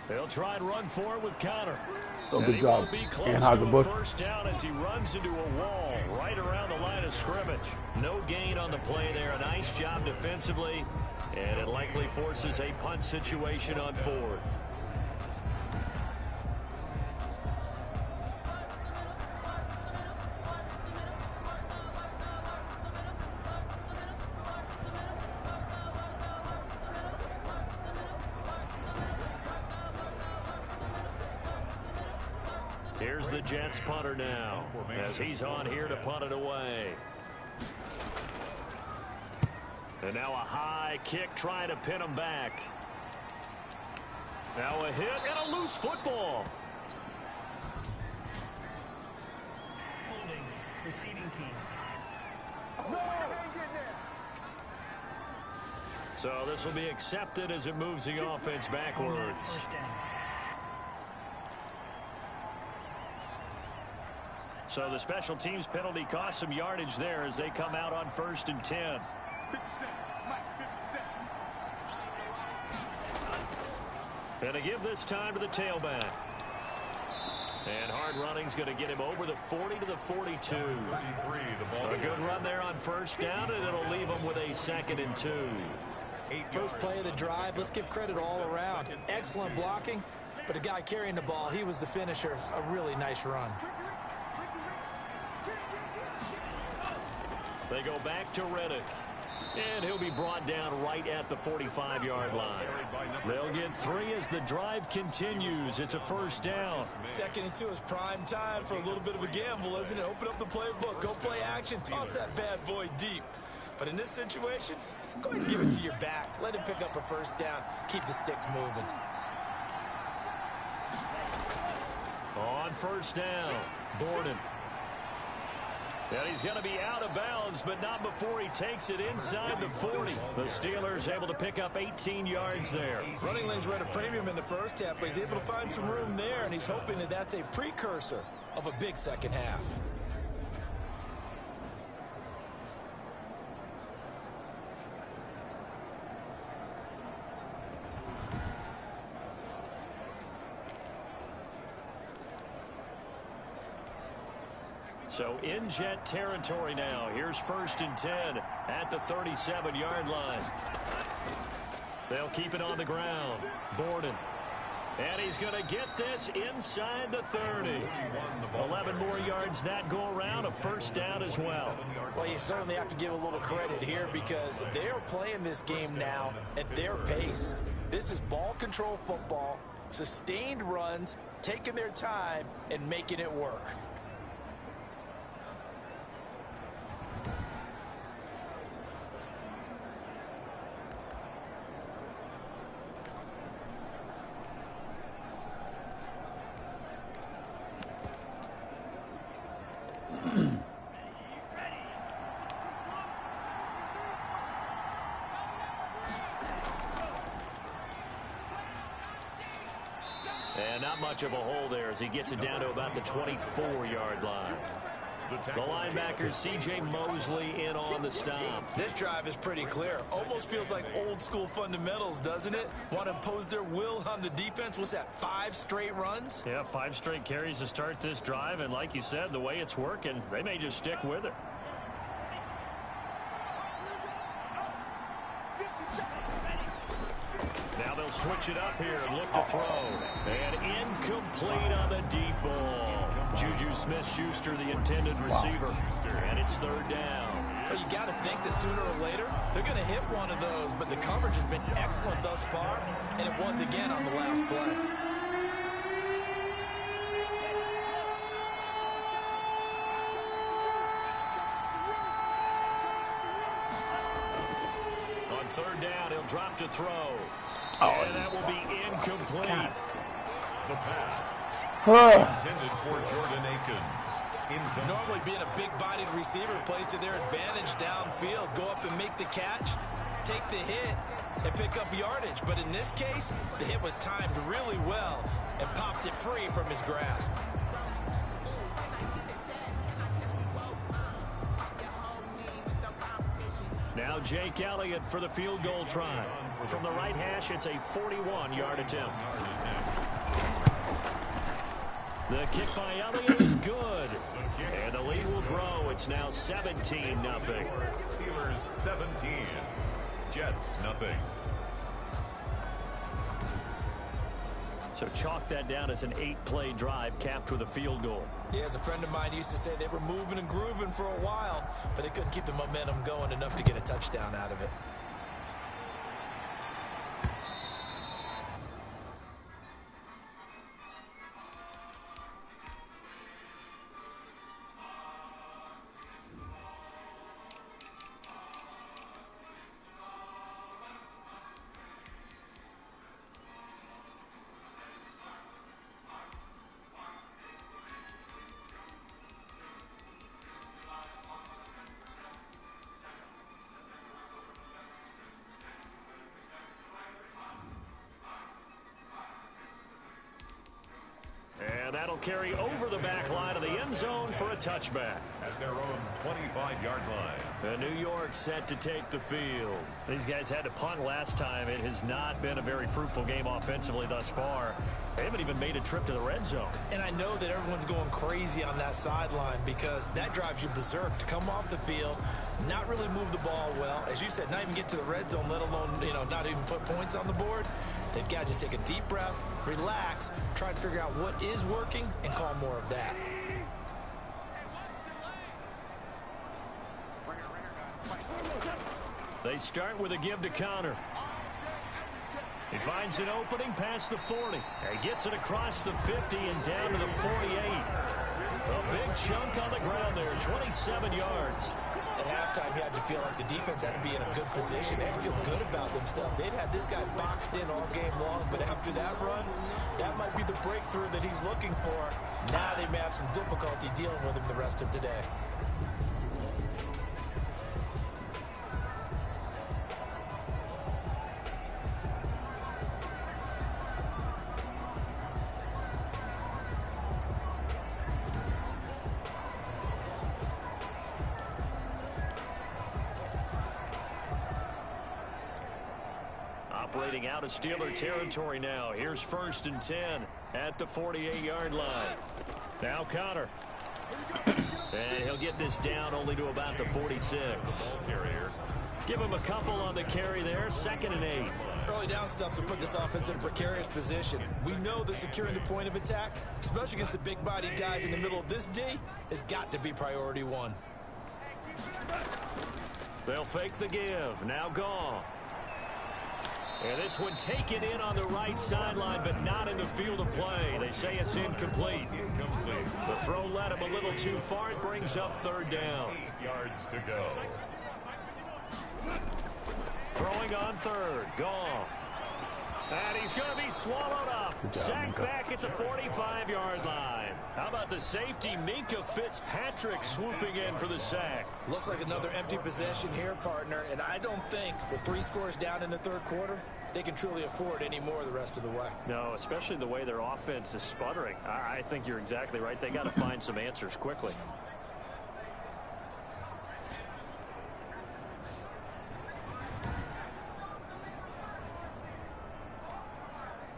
They'll try and run for it with Conner. Oh, and good he job. won't be close And to a Bush. first down as he runs into a wall right around the line of scrimmage. No gain on the play there. A nice job defensively, and it likely forces a punt situation on 4th. Here's the Jets punter now as he's on here to punt it away. And now a high kick trying to pin him back. Now a hit and a loose football. Holding, receiving team. So this will be accepted as it moves the offense backwards. First down. So the special teams penalty cost some yardage there as they come out on 1st and 10. And to give this time to the tailback. And hard running's going to get him over the 40 to the 42. A good run there on 1st down, and it'll leave him with a 2nd and 2. First play of the drive, let's give credit all around. Excellent blocking, but the guy carrying the ball, he was the finisher. A really nice run. They go back to Reddick. And he'll be brought down right at the 45-yard line. They'll get 3 as the drive continues. It's a 1st down. 2nd and 2 is prime time for a little bit of a gamble, isn't it? Open up the playbook, go play action, toss that bad boy deep. But in this situation, go ahead and give it to your back. Let him pick up a 1st down. Keep the sticks moving. On 1st down, Borden. And he's going to be out of bounds, but not before he takes it inside the 40. The Steelers able to pick up 18 yards there. Running lanes were at a premium in the first half, but he's able to find some room there, and he's hoping that that's a precursor of a big second half. So in Jet territory now. Here's 1st and 10 at the 37-yard line. They'll keep it on the ground. Borden. And he's going to get this inside the 30. 11 more yards that go around. A first down as well. Well, you certainly have to give a little credit here because they're playing this game now at their pace. This is ball control football, sustained runs, taking their time, and making it work. And not much of a hole there as he gets it down to about the 24-yard line. The linebacker, C.J. Mosley, in on the stop. This drive is pretty clear. Almost feels like old-school fundamentals, doesn't it? Want to impose their will on the defense. What's that, 5 straight runs? Yeah, 5 straight carries to start this drive. And like you said, the way it's working, they may just stick with it. Now they'll switch it up here and look to throw. And incomplete on the deep ball. Juju Smith-Schuster, the intended receiver. And it's 3rd down. Well, you got to think that sooner or later, they're going to hit one of those. But the coverage has been excellent thus far. And it was again on the last play. On 3rd down, he'll drop to throw. Oh, and that will be incomplete. The pass. Intended for Jordan Akins. Normally being a big-bodied receiver plays to their advantage downfield. Go up and make the catch, take the hit, and pick up yardage. But in this case, the hit was timed really well and popped it free from his grasp. Now Jake Elliott for the field goal try. From the right hash, it's a 41-yard attempt. The kick by Elliott is good. And the lead will grow. It's now 17-0. Steelers 17. Jets nothing. So chalk that down as an 8-play drive capped with a field goal. Yeah, as a friend of mine used to say, they were moving and grooving for a while, but they couldn't keep the momentum going enough to get a touchdown out of it. That'll carry over the back line of the end zone for a touchback. At their own 25-yard line. And New York set to take the field. These guys had to punt last time. It has not been a very fruitful game offensively thus far. They haven't even made a trip to the red zone. And I know that everyone's going crazy on that sideline because that drives you berserk to come off the field, not really move the ball well. As you said, not even get to the red zone, let alone, not even put points on the board. They've got to just take a deep breath, relax, try to figure out what is working, and call more of that. They start with a give to Connor. He finds an opening past the 40. He gets it across the 50 and down to the 48. A big chunk on the ground there, 27 yards. At halftime, you had to feel like the defense had to be in a good position. They had to feel good about themselves. They'd had this guy boxed in all game long, but after that run, that might be the breakthrough that he's looking for. Now they may have some difficulty dealing with him the rest of today. Operating out of Steeler territory now. Here's 1st and 10 at the 48-yard line. Now Conner. And he'll get this down only to about the 46. Give him a couple on the carry there. 2nd and 8. Early down stuff will put this offense in a precarious position. We know that securing the point of attack, especially against the big-bodied guys in the middle of this D, has got to be priority one. They'll fake the give. Now Goff. And this one taken in on the right sideline, but not in the field of play. They say it's incomplete. The throw led him a little too far. It brings up 3rd down. 8 yards to go. Throwing on 3rd. Goff. And he's going to be swallowed up. Sacked back at the 45-yard line. How about the safety, Minkah Fitzpatrick, swooping in for the sack? Looks like another empty possession here, partner, and I don't think with 3 scores down in the 3rd quarter, they can truly afford any more the rest of the way. No, especially the way their offense is sputtering. I think you're exactly right. They got to find some answers quickly.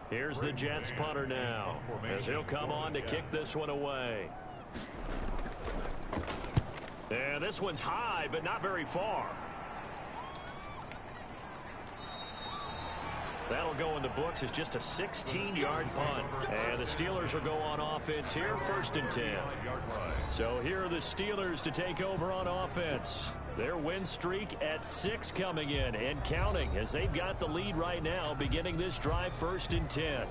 Here's the Jets punter now, as he'll come on to kick this one away. And this one's high, but not very far. That'll go in the books as just a 16-yard punt. And the Steelers will go on offense here, 1st and 10. So here are the Steelers to take over on offense. Their win streak at 6 coming in and counting as they've got the lead right now, beginning this drive 1st and 10.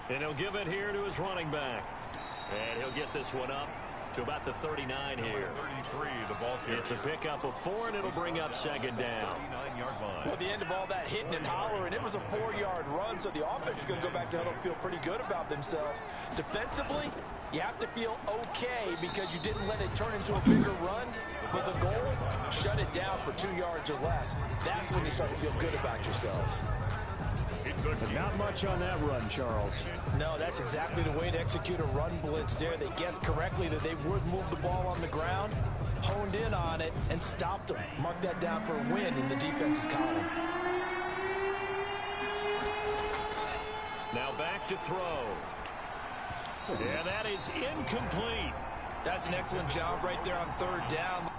And he'll give it here to his running back. And he'll get this one up to about the 39 here. 33, the ball carrier. It's a pickup of 4, and it'll bring up 2nd down. 39-yard line. Well, at the end of all that hitting and hollering, it was a 4-yard run, so the offense is going to go back to huddle and feel pretty good about themselves. Defensively, you have to feel okay because you didn't let it turn into a bigger run, but the goal, shut it down for 2 yards or less. That's when you start to feel good about yourselves. But not much on that run, Charles. No, that's exactly the way to execute a run blitz there. They guessed correctly that they would move the ball on the ground, honed in on it, and stopped them. Mark that down for a win in the defense's column. Now back to throw. Yeah, that is incomplete. That's an excellent job right there on 3rd down.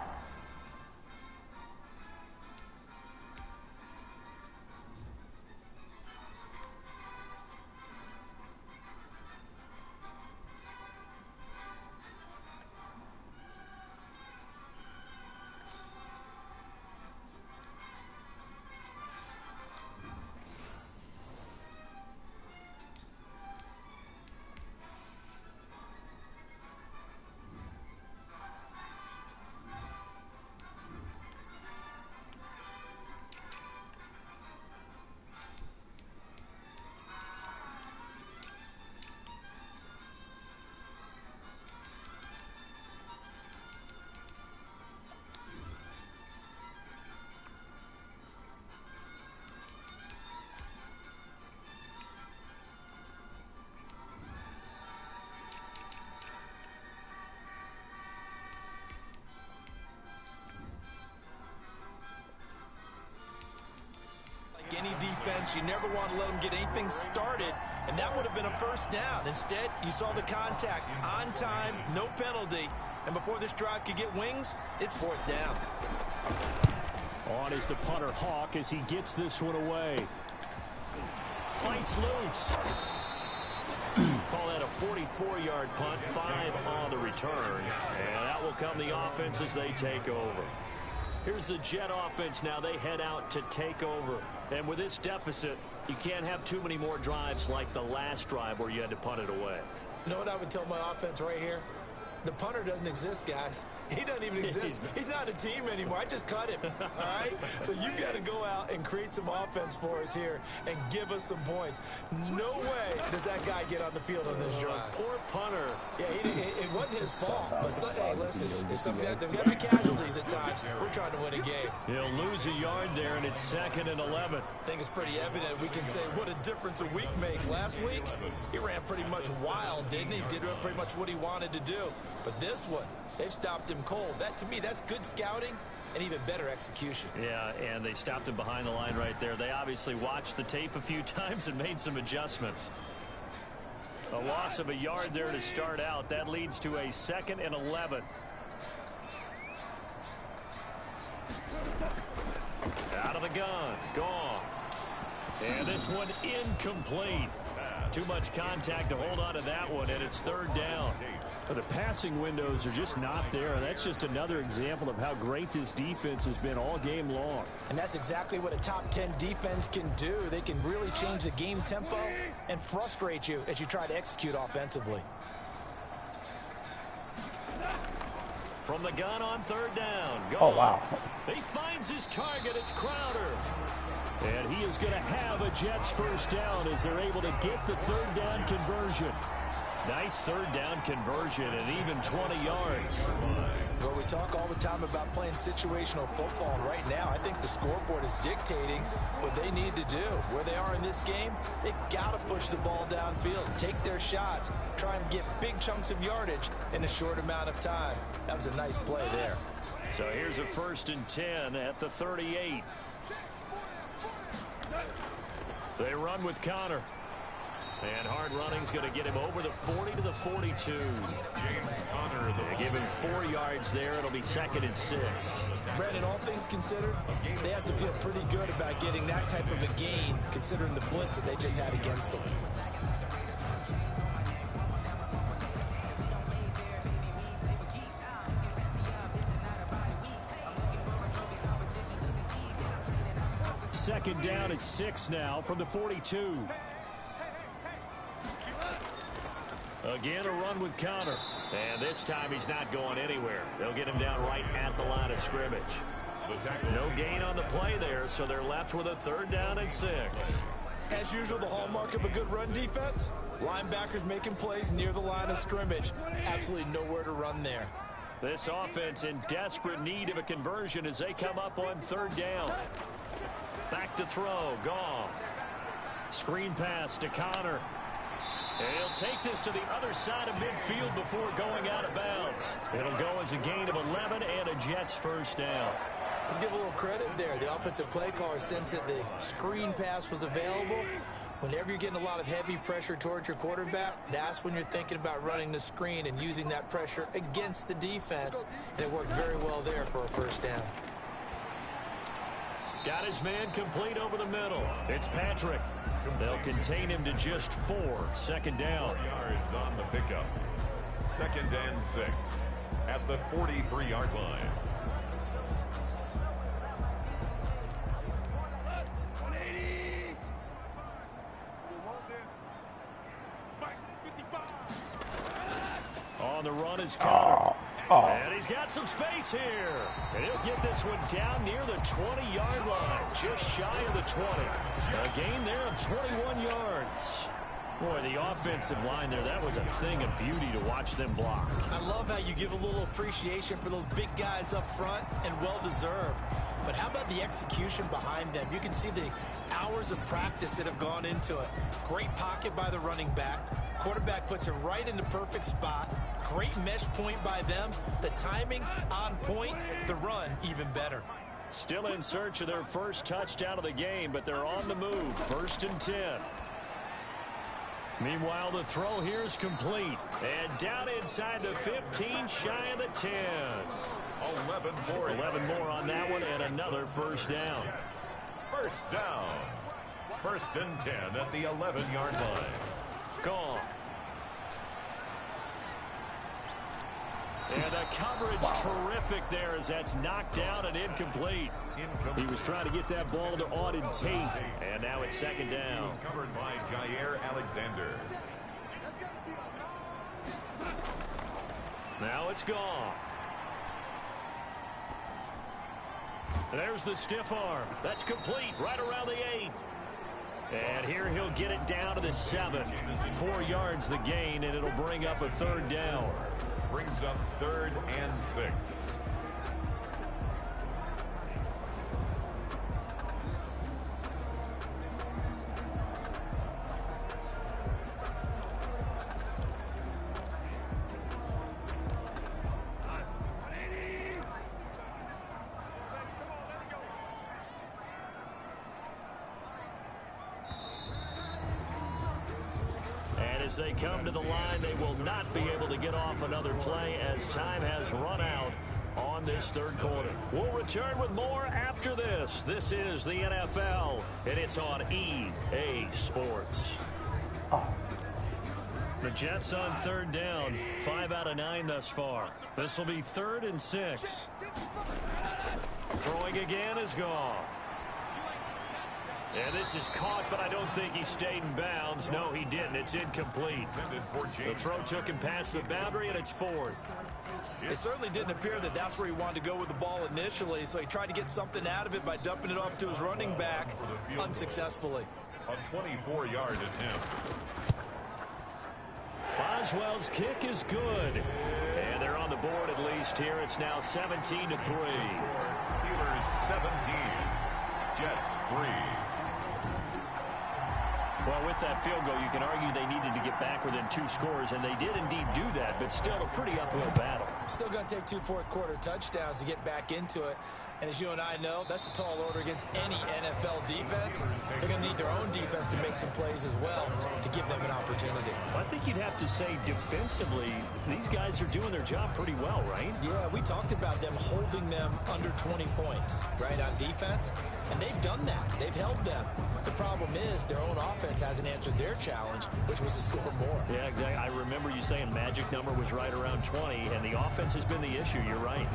Any defense, you never want to let them get anything started, and that would have been a 1st down. Instead, you saw the contact on time, no penalty, and before this drive could get wings, it's 4th down. On is the punter Hawk as he gets this one away. Fights loose. Call that a 44-yard punt, 5 on the return, and that will come the offense as they take over. Here's the Jet offense now. They head out to take over. And with this deficit, you can't have too many more drives like the last drive where you had to punt it away. You know what I would tell my offense right here? The punter doesn't exist, guys. He doesn't even exist. He's not a team anymore. I just cut him, all right? So you've got to go out and create some offense for us here and give us some points. No way does that guy get on the field on this drive. Poor punter. Yeah, it wasn't his fault. But, hey, listen, there's got to be casualties at times. We're trying to win a game. He'll lose a yard there, and it's 2nd and 11. I think it's pretty evident. We can say what a difference a week makes. Last week, he ran pretty much wild, didn't he? Did pretty much what he wanted to do. But this one, they've stopped him cold. That, to me, that's good scouting and even better execution. Yeah, and they stopped him behind the line right there. They obviously watched the tape a few times and made some adjustments. A loss of a yard there to start out. That leads to a 2nd and 11. Out of the gun. Goff. And this one incomplete. Too much contact to hold on to that one, and it's 3rd down. But the passing windows are just not there, and that's just another example of how great this defense has been all game long. And that's exactly what a top 10 defense can do. They can really change the game tempo and frustrate you as you try to execute offensively. From the gun on 3rd down. Goff. Oh, wow. He finds his target. It's Crowder. And he is going to have a Jets 1st down as they're able to get the 3rd down conversion. Nice 3rd down conversion and even 20 yards. Well, we talk all the time about playing situational football. And right now, I think the scoreboard is dictating what they need to do. Where they are in this game, they've got to push the ball downfield, take their shots, try and get big chunks of yardage in a short amount of time. That was a nice play there. So here's a 1st and 10 at the 38. They run with Connor. And hard running's going to get him over the 40 to the 42. James Conner. They give him 4 yards there. It'll be 2nd and 6. Brandon, all things considered, they have to feel pretty good about getting that type of a gain, considering the blitz that they just had against them. Second down at 6 now from the 42. Again, a run with Connor. And this time he's not going anywhere. They'll get him down right at the line of scrimmage. No gain on the play there, so they're left with a 3rd down and 6. As usual, the hallmark of a good run defense, linebackers making plays near the line of scrimmage. Absolutely nowhere to run there. This offense in desperate need of a conversion as they come up on 3rd down. Back to throw. Goff. Screen pass to Connor. He'll take this to the other side of midfield before going out of bounds. It'll go as a gain of 11 and a Jets 1st down. Let's give a little credit there. The offensive play caller sensed that the screen pass was available. Whenever you're getting a lot of heavy pressure towards your quarterback, that's when you're thinking about running the screen and using that pressure against the defense. And it worked very well there for a 1st down. Got his man complete over the middle. It's Patrick. They'll contain him to just 4. 2nd down. 4 yards on the pickup. 2nd and 6 at the 43-yard line. On the run is Connor. And he's got some space here. And he'll get this one down near the 20-yard line. Just shy of the 20. A gain there of 21 yards. Boy, the offensive line there, that was a thing of beauty to watch them block. I love how you give a little appreciation for those big guys up front, and well-deserved. But how about the execution behind them? You can see the hours of practice that have gone into it. Great pocket by the running back. Quarterback puts it right in the perfect spot. Great mesh point by them. The timing on point. The run even better. Still in search of their first touchdown of the game, but they're on the move. 1st and 10. Meanwhile, the throw here is complete. And down inside the 15, shy of the 10. 11 more on that one, and another 1st down. 1st down. 1st and 10 at the 11-yard line. Gone. And the coverage terrific there as that's knocked down and incomplete. He was trying to get that ball to Auden Tate. And now it's 2nd down. He was covered by Jair Alexander. Now it's Goff. There's the stiff arm. That's complete right around the 8. And here he'll get it down to the 7. 4 yards the gain, and it'll bring up a 3rd down. Brings up 3rd and 6. As they come to the line, they will not be able to get off another play as time has run out on this 3rd quarter. We'll return with more after this. This is the NFL, and it's on EA Sports. The Jets on 3rd down, 5 out of 9 thus far. This will be 3rd and 6. Throwing again is Goff. And this is caught, but I don't think he stayed in bounds. No, he didn't. It's incomplete. The throw took him past the boundary, and it's 4th. It certainly didn't appear that that's where he wanted to go with the ball initially, so he tried to get something out of it by dumping it off to his running back unsuccessly. A 24-yard attempt. Boswell's kick is good. And they're on the board at least here. It's now 17-3. Steelers 17. Jets 3. Well, with that field goal, you can argue they needed to get back within 2 scores, and they did indeed do that, but still a pretty uphill battle. Still going to take 2 fourth-quarter touchdowns to get back into it. And as you and I know, that's a tall order against any NFL defense. They're going to need their own defense to make some plays as well to give them an opportunity. I think you'd have to say defensively, these guys are doing their job pretty well, right? Yeah, we talked about them holding them under 20 points, right, on defense. And they've done that. They've held them. The problem is their own offense hasn't answered their challenge, which was to score more. Yeah, exactly. I remember you saying magic number was right around 20, and the offense has been the issue. You're right.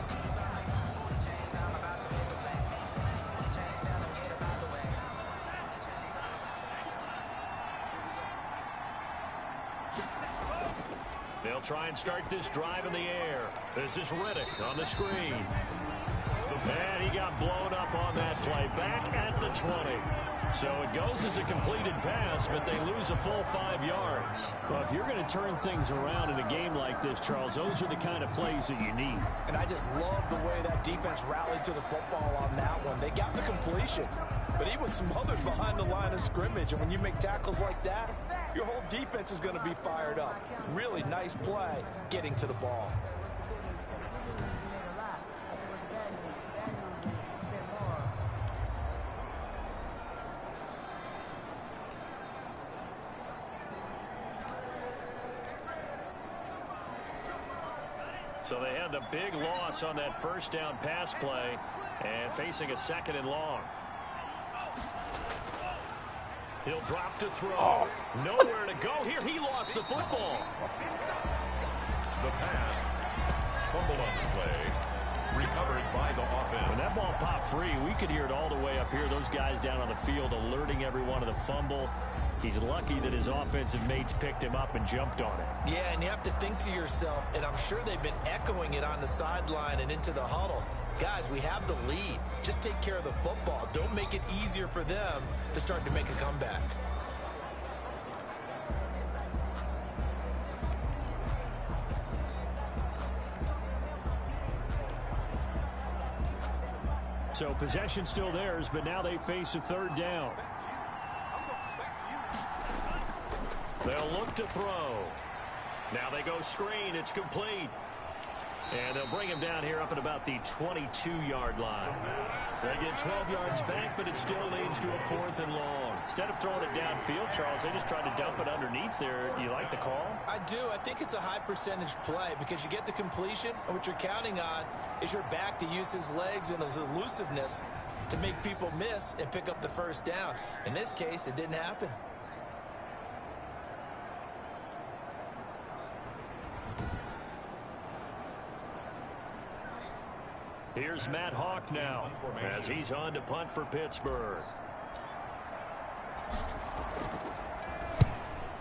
They'll try and start this drive in the air. This is Riddick on the screen. And he got blown up on that play. Back at the 20. So it goes as a completed pass, but they lose a full 5 yards. Well, if you're going to turn things around in a game like this, Charles, those are the kind of plays that you need. And I just love the way that defense rallied to the football on that one. They got the completion, but he was smothered behind the line of scrimmage. And when you make tackles like that, your whole defense is going to be fired up. Really nice play getting to the ball. So they had the big loss on that first down pass play and facing a 2nd and long. He'll drop to throw. Nowhere to go here. He lost the football. The pass. Fumble on the play. Recovered by the offense. When that ball popped free, we could hear it all the way up here. Those guys down on the field alerting everyone of the fumble. He's lucky that his offensive mates picked him up and jumped on it. Yeah, and you have to think to yourself, and I'm sure they've been echoing it on the sideline and into the huddle. Guys, we have the lead. Just take care of the football. Don't make it easier for them to start to make a comeback. So possession still theirs, but now they face a 3rd down. They'll look to throw. Now they go screen. It's complete. And they'll bring him down here up at about the 22-yard line. They get 12 yards back, but it still leads to a 4th and long. Instead of throwing it downfield, Charles, they just tried to dump it underneath there. You like the call? I do. I think it's a high percentage play because you get the completion, and what you're counting on is your back to use his legs and his elusiveness to make people miss and pick up the first down. In this case, it didn't happen. Here's Matt Hawk now as he's on to punt for Pittsburgh.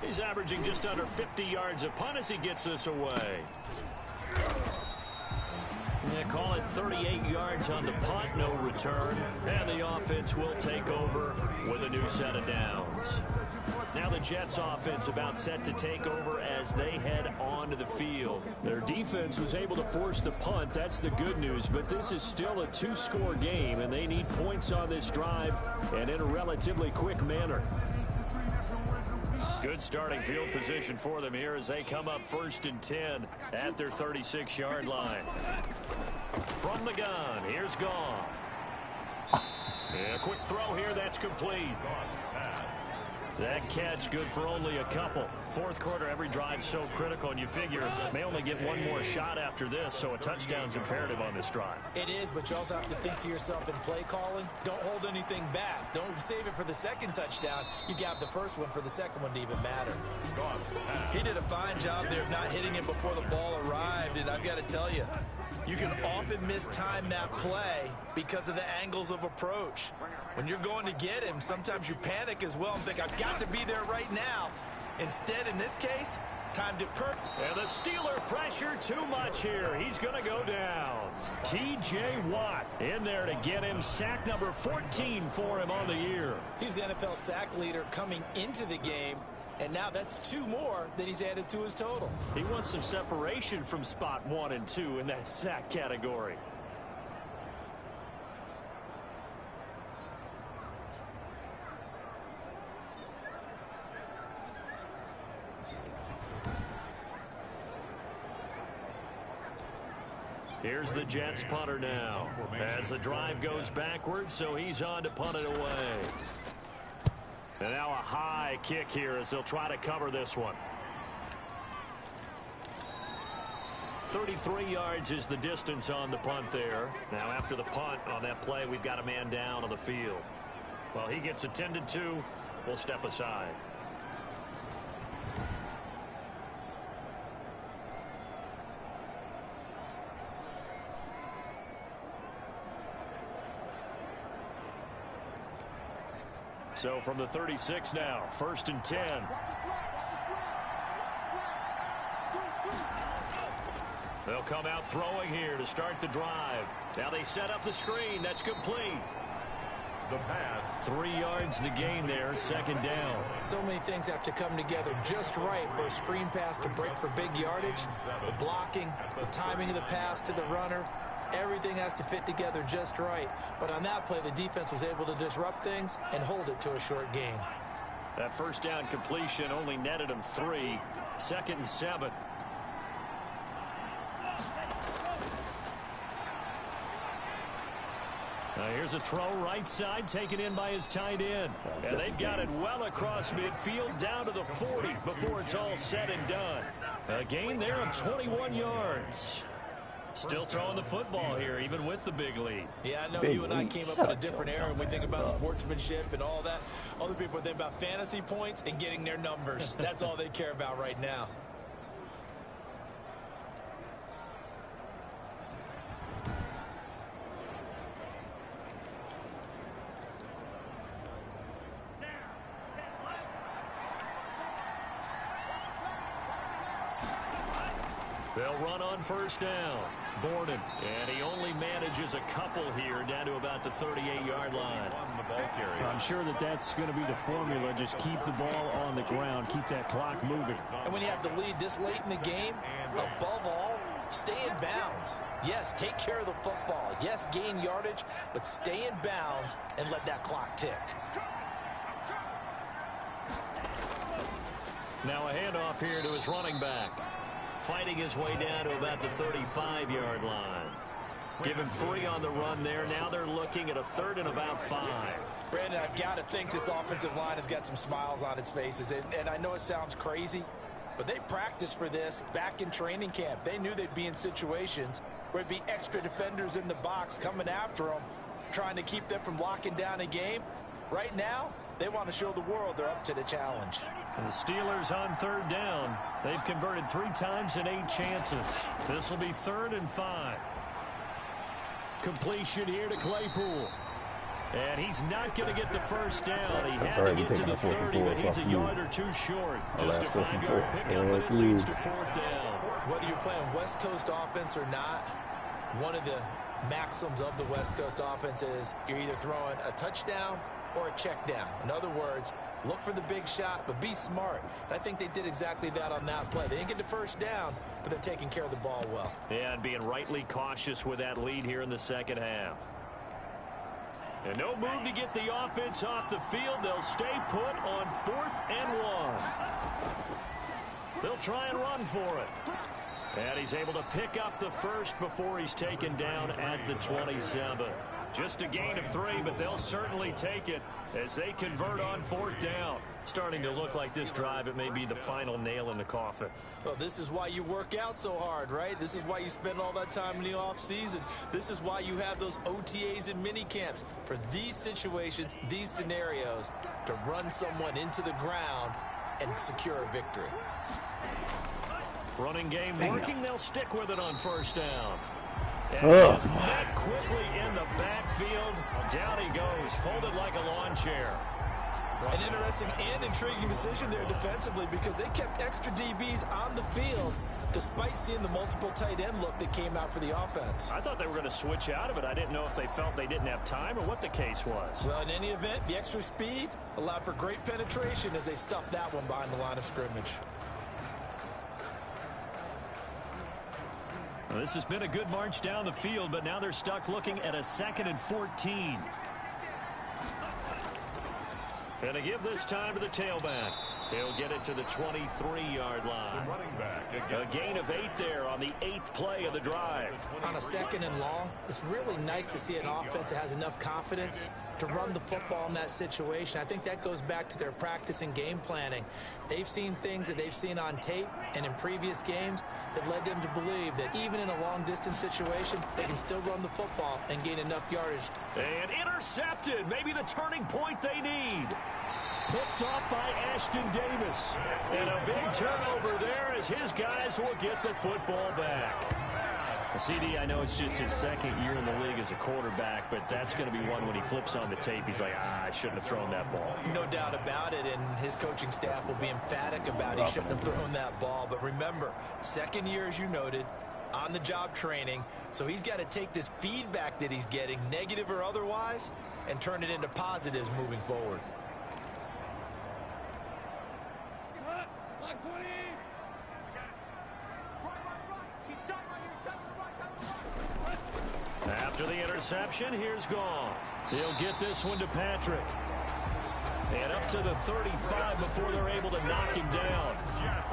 He's averaging just under 50 yards a punt as he gets this away. Yeah, call it 38 yards on the punt, no return. And the offense will take over with a new set of downs. Now the Jets offense about set to take over as they head onto the field. Their defense was able to force the punt. That's the good news. But this is still a two-score game, and they need points on this drive and in a relatively quick manner. Good starting field position for them here as they come up 1st and 10 at their 36-yard line. From the gun, here's Goff. Yeah, quick throw here, that's complete. That catch good for only a couple. Fourth quarter, every drive so critical, and you figure may only get one more shot after this, so a touchdown's imperative on this drive. It is, but you also have to think to yourself in play calling, don't hold anything back. Don't save it for the second touchdown. You got the first one for the second one to even matter. He did a fine job there of not hitting it before the ball arrived, and I've got to tell you, you can often mistime that play because of the angles of approach. When you're going to get him, sometimes you panic as well and think, I've got to be there right now. Instead, in this case, timed it perfect. And the Steeler pressure too much here. He's going to go down. T.J. Watt in there to get him sack number 14 for him on the year. He's the NFL sack leader coming into the game, and now that's 2 more that he's added to his total. He wants some separation from spot 1 and 2 in that sack category. Here's the Jets punter now as the drive goes backwards, so he's on to punt it away. And now a high kick here as they'll try to cover this one. 33 yards is the distance on the punt there. Now after the punt on that play, we've got a man down on the field. Well, he gets attended to. We'll step aside. So from the 36 now, 1st and 10. They'll come out throwing here to start the drive. Now they set up the screen. That's complete. The pass. 3 yards the gain there, 2nd down. So many things have to come together just right for a screen pass to break for big yardage. The blocking, the timing of the pass to the runner. Everything has to fit together just right. But on that play, the defense was able to disrupt things and hold it to a short gain. That 1st down completion only netted him 3. 2nd and 7. Now here's a throw right side, taken in by his tight end. And they've got it well across midfield down to the 40 before it's all said and done. A gain there of 21 yards. Still throwing the football here, even with the big lead. Yeah, I know you and I came up in a different era when we think about sportsmanship and all that. Other people think about fantasy points and getting their numbers. That's all they care about right now. They'll run on 1st down. Borden, and he only manages a couple here down to about the 38-yard line. I'm sure that's going to be the formula. Just keep the ball on the ground. Keep that clock moving. And when you have the lead this late in the game, above all, stay in bounds. Yes, take care of the football. Yes, gain yardage, but stay in bounds and let that clock tick. Now a handoff here to his running back. Fighting his way down to about the 35-yard line. Give him 3 on the run there. Now they're looking at a 3rd and about 5. Brandon, I've got to think this offensive line has got some smiles on its faces. And I know it sounds crazy, but they practiced for this back in training camp. They knew they'd be in situations where there'd be extra defenders in the box coming after them, trying to keep them from locking down a game. Right now, they want to show the world they're up to the challenge. And the Steelers on 3rd down. They've converted 3 times in 8 chances. This will be 3rd and 5. Completion here to Claypool. And he's not going to get the 1st down. He had to get to the 30, but he's a yard or 2 short. Just a 5-yard pickup, but it leads to 4th down. Whether you're playing West Coast offense or not, One of the maxims of the West Coast offense is you're either throwing a touchdown or a check down. In other words, look for the big shot, but be smart. And I think they did exactly that on that play. They didn't get the first down, but they're taking care of the ball well. Yeah, and being rightly cautious with that lead here in the second half. And no move to get the offense off the field. They'll stay put on 4th and 1. They'll try and run for it. And he's able to pick up the first before he's taken down at the 27. Just a gain of 3, but they'll certainly take it as they convert on 4th down. Starting to look like this drive, it may be the final nail in the coffin. Well, this is why you work out so hard, right? This is why you spend all that time in the offseason. This is why you have those OTAs and mini camps for these situations, these scenarios, to run someone into the ground and secure a victory. Running game working. They'll stick with it on 1st down. And he's met quickly in the backfield. Down he goes, folded like a lawn chair. An interesting and intriguing decision there defensively because they kept extra DBs on the field despite seeing the multiple tight end look that came out for the offense. I thought they were going to switch out of it. I didn't know if they felt they didn't have time or what the case was. Well, in any event, the extra speed allowed for great penetration as they stuffed that one behind the line of scrimmage. Well, this has been a good march down the field, but now they're stuck looking at a 2nd and 14. And to give this time to the tailback. He'll get it to the 23-yard line. A gain of 8 there on the 8th play of the drive. On a 2nd and long, it's really nice to see an offense that has enough confidence to run the football in that situation. I think that goes back to their practice and game planning. They've seen things that they've seen on tape and in previous games that led them to believe that even in a long-distance situation, they can still run the football and gain enough yardage. And intercepted. Maybe the turning point they need. Picked off by Ashton Davis. And a big turnover there as his guys will get the football back. CD, I know it's just his 2nd year in the league as a quarterback, but that's going to be one when he flips on the tape. He's like, I shouldn't have thrown that ball. No doubt about it, and his coaching staff will be emphatic about he shouldn't have thrown that ball. But remember, 2nd year, as you noted, on-the-job training, so he's got to take this feedback that he's getting, negative or otherwise, and turn it into positives moving forward. After the interception, here's Goff. He'll get this one to Patrick. And up to the 35 before they're able to knock him down.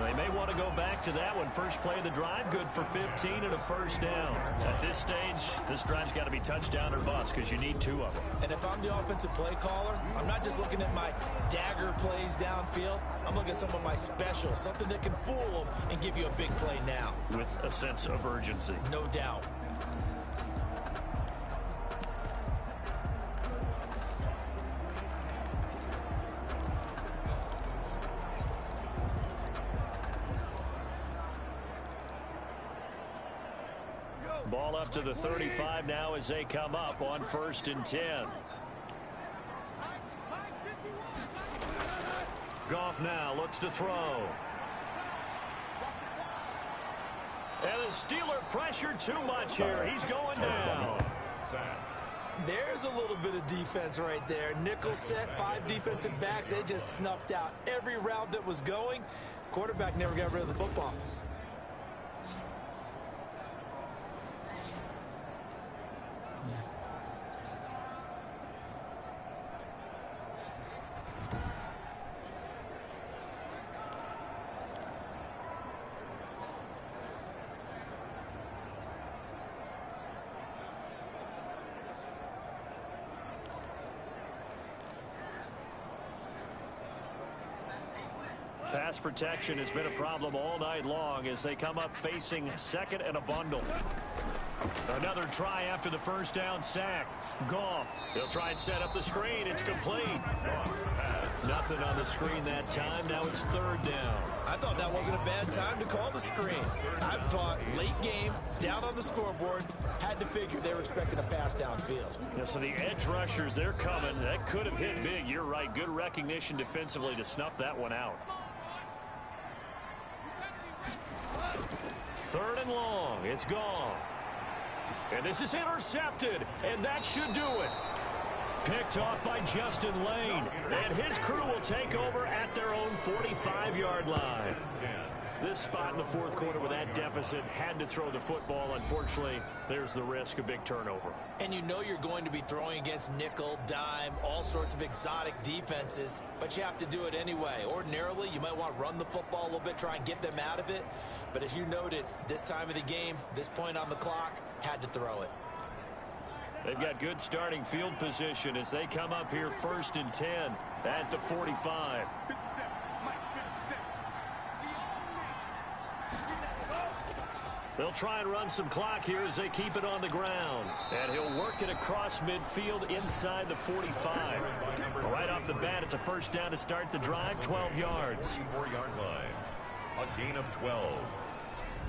They may want to go back to that one. First play of the drive, good for 15 and a 1st down. At this stage, this drive's got to be touchdown or bust because you need 2 of them. And if I'm the offensive play caller, I'm not just looking at my dagger plays downfield. I'm looking at some of my specials, something that can fool them and give you a big play now. With a sense of urgency. No doubt. Ball up to the 35 now as they come up on 1st and 10. Goff now looks to throw. And the Steeler pressure too much here. He's going down. There's a little bit of defense right there. Nickel set, 5 defensive backs. They just snuffed out every route that was going. Quarterback never got rid of the football. Pass protection has been a problem all night long as they come up facing 2nd and a bundle. Another try after the 1st down sack. Goff. They'll try and set up the screen. It's complete. Nothing on the screen that time. Now it's 3rd down. I thought that wasn't a bad time to call the screen. I thought late game, down on the scoreboard, had to figure they were expecting a pass downfield. Yeah, so the edge rushers, they're coming. That could have hit big. You're right. Good recognition defensively to snuff that one out. 3rd and long. It's Goff. And this is intercepted, and that should do it. Picked off by Justin Lane, and his crew will take over at their own 45-yard line. This spot in the fourth quarter with that deficit had to throw the football. Unfortunately, there's the risk of big turnover. And you know you're going to be throwing against nickel, dime, all sorts of exotic defenses, but you have to do it anyway. Ordinarily, you might want to run the football a little bit, try and get them out of it. But as you noted, this time of the game, this point on the clock, had to throw it. They've got good starting field position as they come up here 1st and 10 at the 45. They'll try and run some clock here as they keep it on the ground. And he'll work it across midfield inside the 45. Right off the bat, it's a first down to start the drive, 12 yards. 4-yard line. A gain of 12.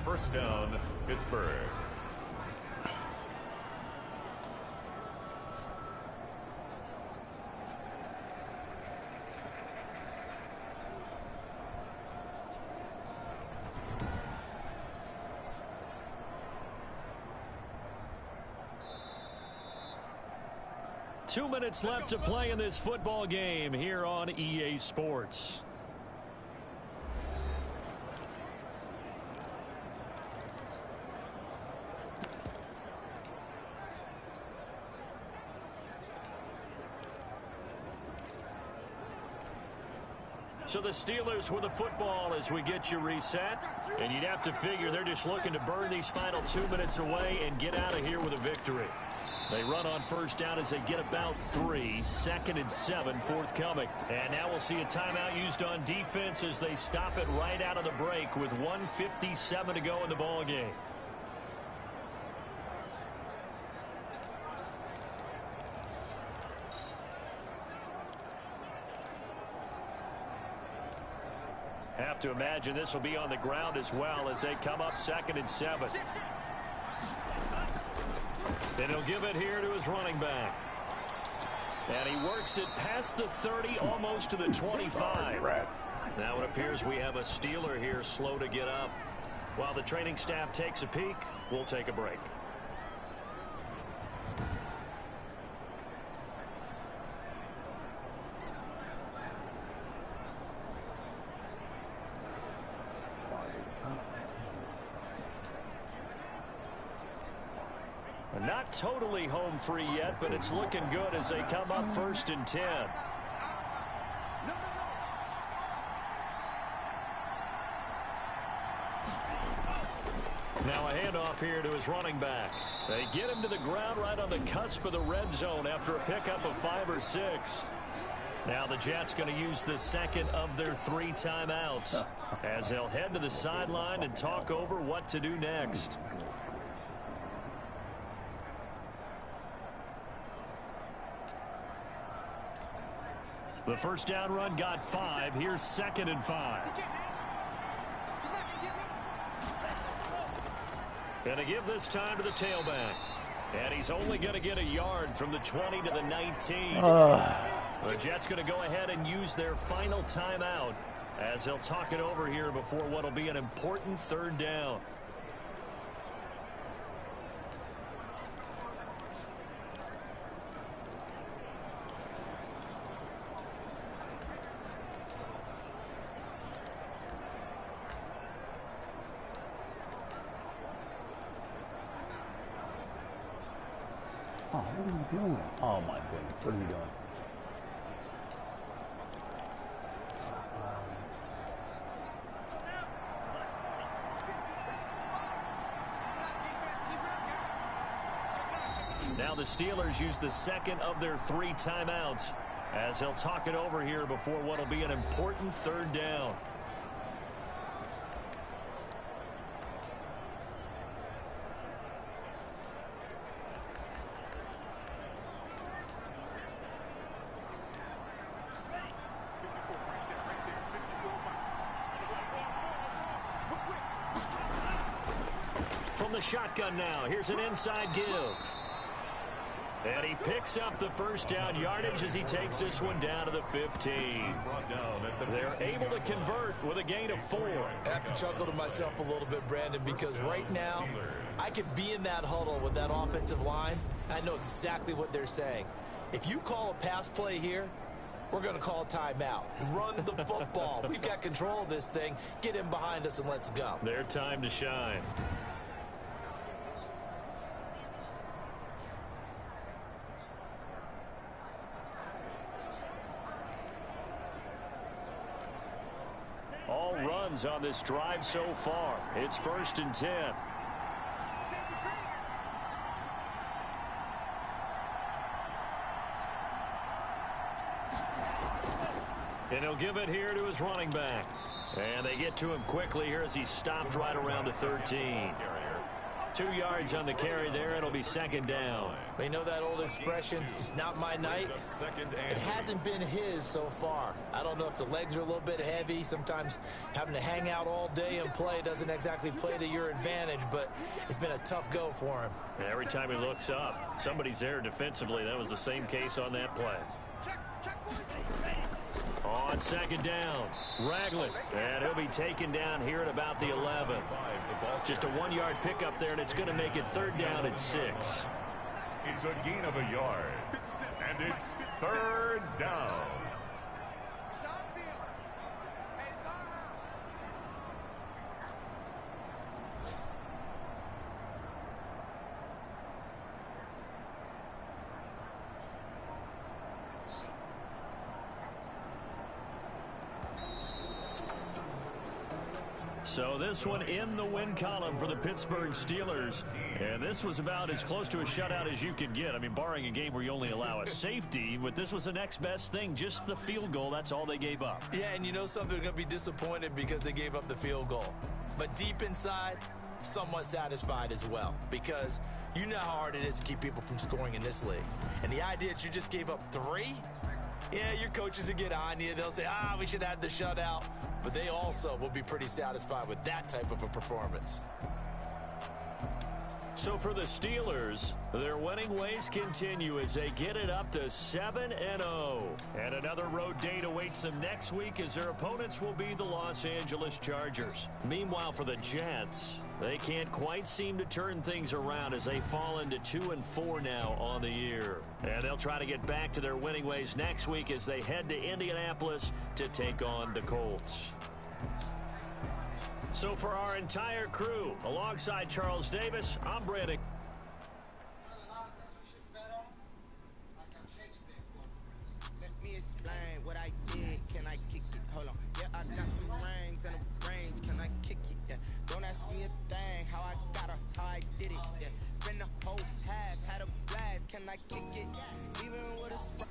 First down, Pittsburgh. Two minutes left to play in this football game here on EA Sports. So the Steelers with the football as we get you reset. And you'd have to figure they're just looking to burn these final 2 minutes away and get out of here with a victory. They run on first down as they get about 3. 2nd and 7 forthcoming. And now we'll see a timeout used on defense as they stop it right out of the break with 1:57 to go in the ball game. Have to imagine this will be on the ground as well as they come up 2nd and 7. Then he'll give it here to his running back. And he works it past the 30, almost to the 25. Now it appears we have a Steeler here slow to get up. While the training staff takes a peek, we'll take a break. Not totally home free yet, but it's looking good as they come up 1st and 10. Now a handoff here to his running back. They get him to the ground right on the cusp of the red zone after a pickup of 5 or 6. Now the Jets going to use the second of their 3 timeouts as they'll head to the sideline and talk over what to do next. The first down run got 5. Here's 2nd and 5. Gonna give this time to the tailback. And he's only going to get a yard from the 20 to the 19. The Jets going to go ahead and use their final timeout as they'll talk it over here before what will be an important 3rd down. Oh, what are you doing? Oh my goodness, what are you doing? Now the Steelers use the second of their 3 timeouts as they'll talk it over here before what will be an important 3rd down. From the shotgun now, here's an inside give. And he picks up the first down yardage as he takes this one down to the 15. They're able to convert with a gain of 4. I have to chuckle to myself a little bit, Brandon, because right now I could be in that huddle with that offensive line. I know exactly what they're saying. If you call a pass play here, we're going to call a timeout. Run the football. We've got control of this thing. Get in behind us and let's go. Their time to shine. All runs on this drive so far. It's 1st and 10. And he'll give it here to his running back. And they get to him quickly here as he stopped right around the 13. 2 yards on the carry there. It'll be 2nd down. You know that old expression, it's not my night? It hasn't been his so far. I don't know if the legs are a little bit heavy. Sometimes having to hang out all day and play doesn't exactly play to your advantage, but it's been a tough go for him. Every time he looks up, somebody's there defensively. That was the same case on that play. On 2nd down, Ragland, and he'll be taken down here at about the 11. Just a 1-yard pickup there, and it's going to make it 3rd down at 6. It's a gain of a yard, and it's 3rd down. So this one in the win column for the Pittsburgh Steelers. And this was about as close to a shutout as you could get. I mean, barring a game where you only allow a safety, but this was the next best thing, just the field goal. That's all they gave up. Yeah, and you know something, they're going to be disappointed because they gave up the field goal. But deep inside, somewhat satisfied as well, because you know how hard it is to keep people from scoring in this league. And the idea that you just gave up 3, yeah, your coaches will get on you. They'll say, we should have had the shutout. But they also will be pretty satisfied with that type of a performance. So for the Steelers, their winning ways continue as they get it up to 7-0. And another road date awaits them next week as their opponents will be the Los Angeles Chargers. Meanwhile, for the Jets, they can't quite seem to turn things around as they fall into 2-4 now on the year. And they'll try to get back to their winning ways next week as they head to Indianapolis to take on the Colts. So for our entire crew, alongside Charles Davis, I'm Brandon. Let me explain what I did. Can I kick it? Hold on. Yeah, I got some rings and a range. Can I kick it? Yeah. Don't ask me a thing. How I got her, how I did it. Yeah. Spend the whole half, had a blast. Can I kick it? Even with a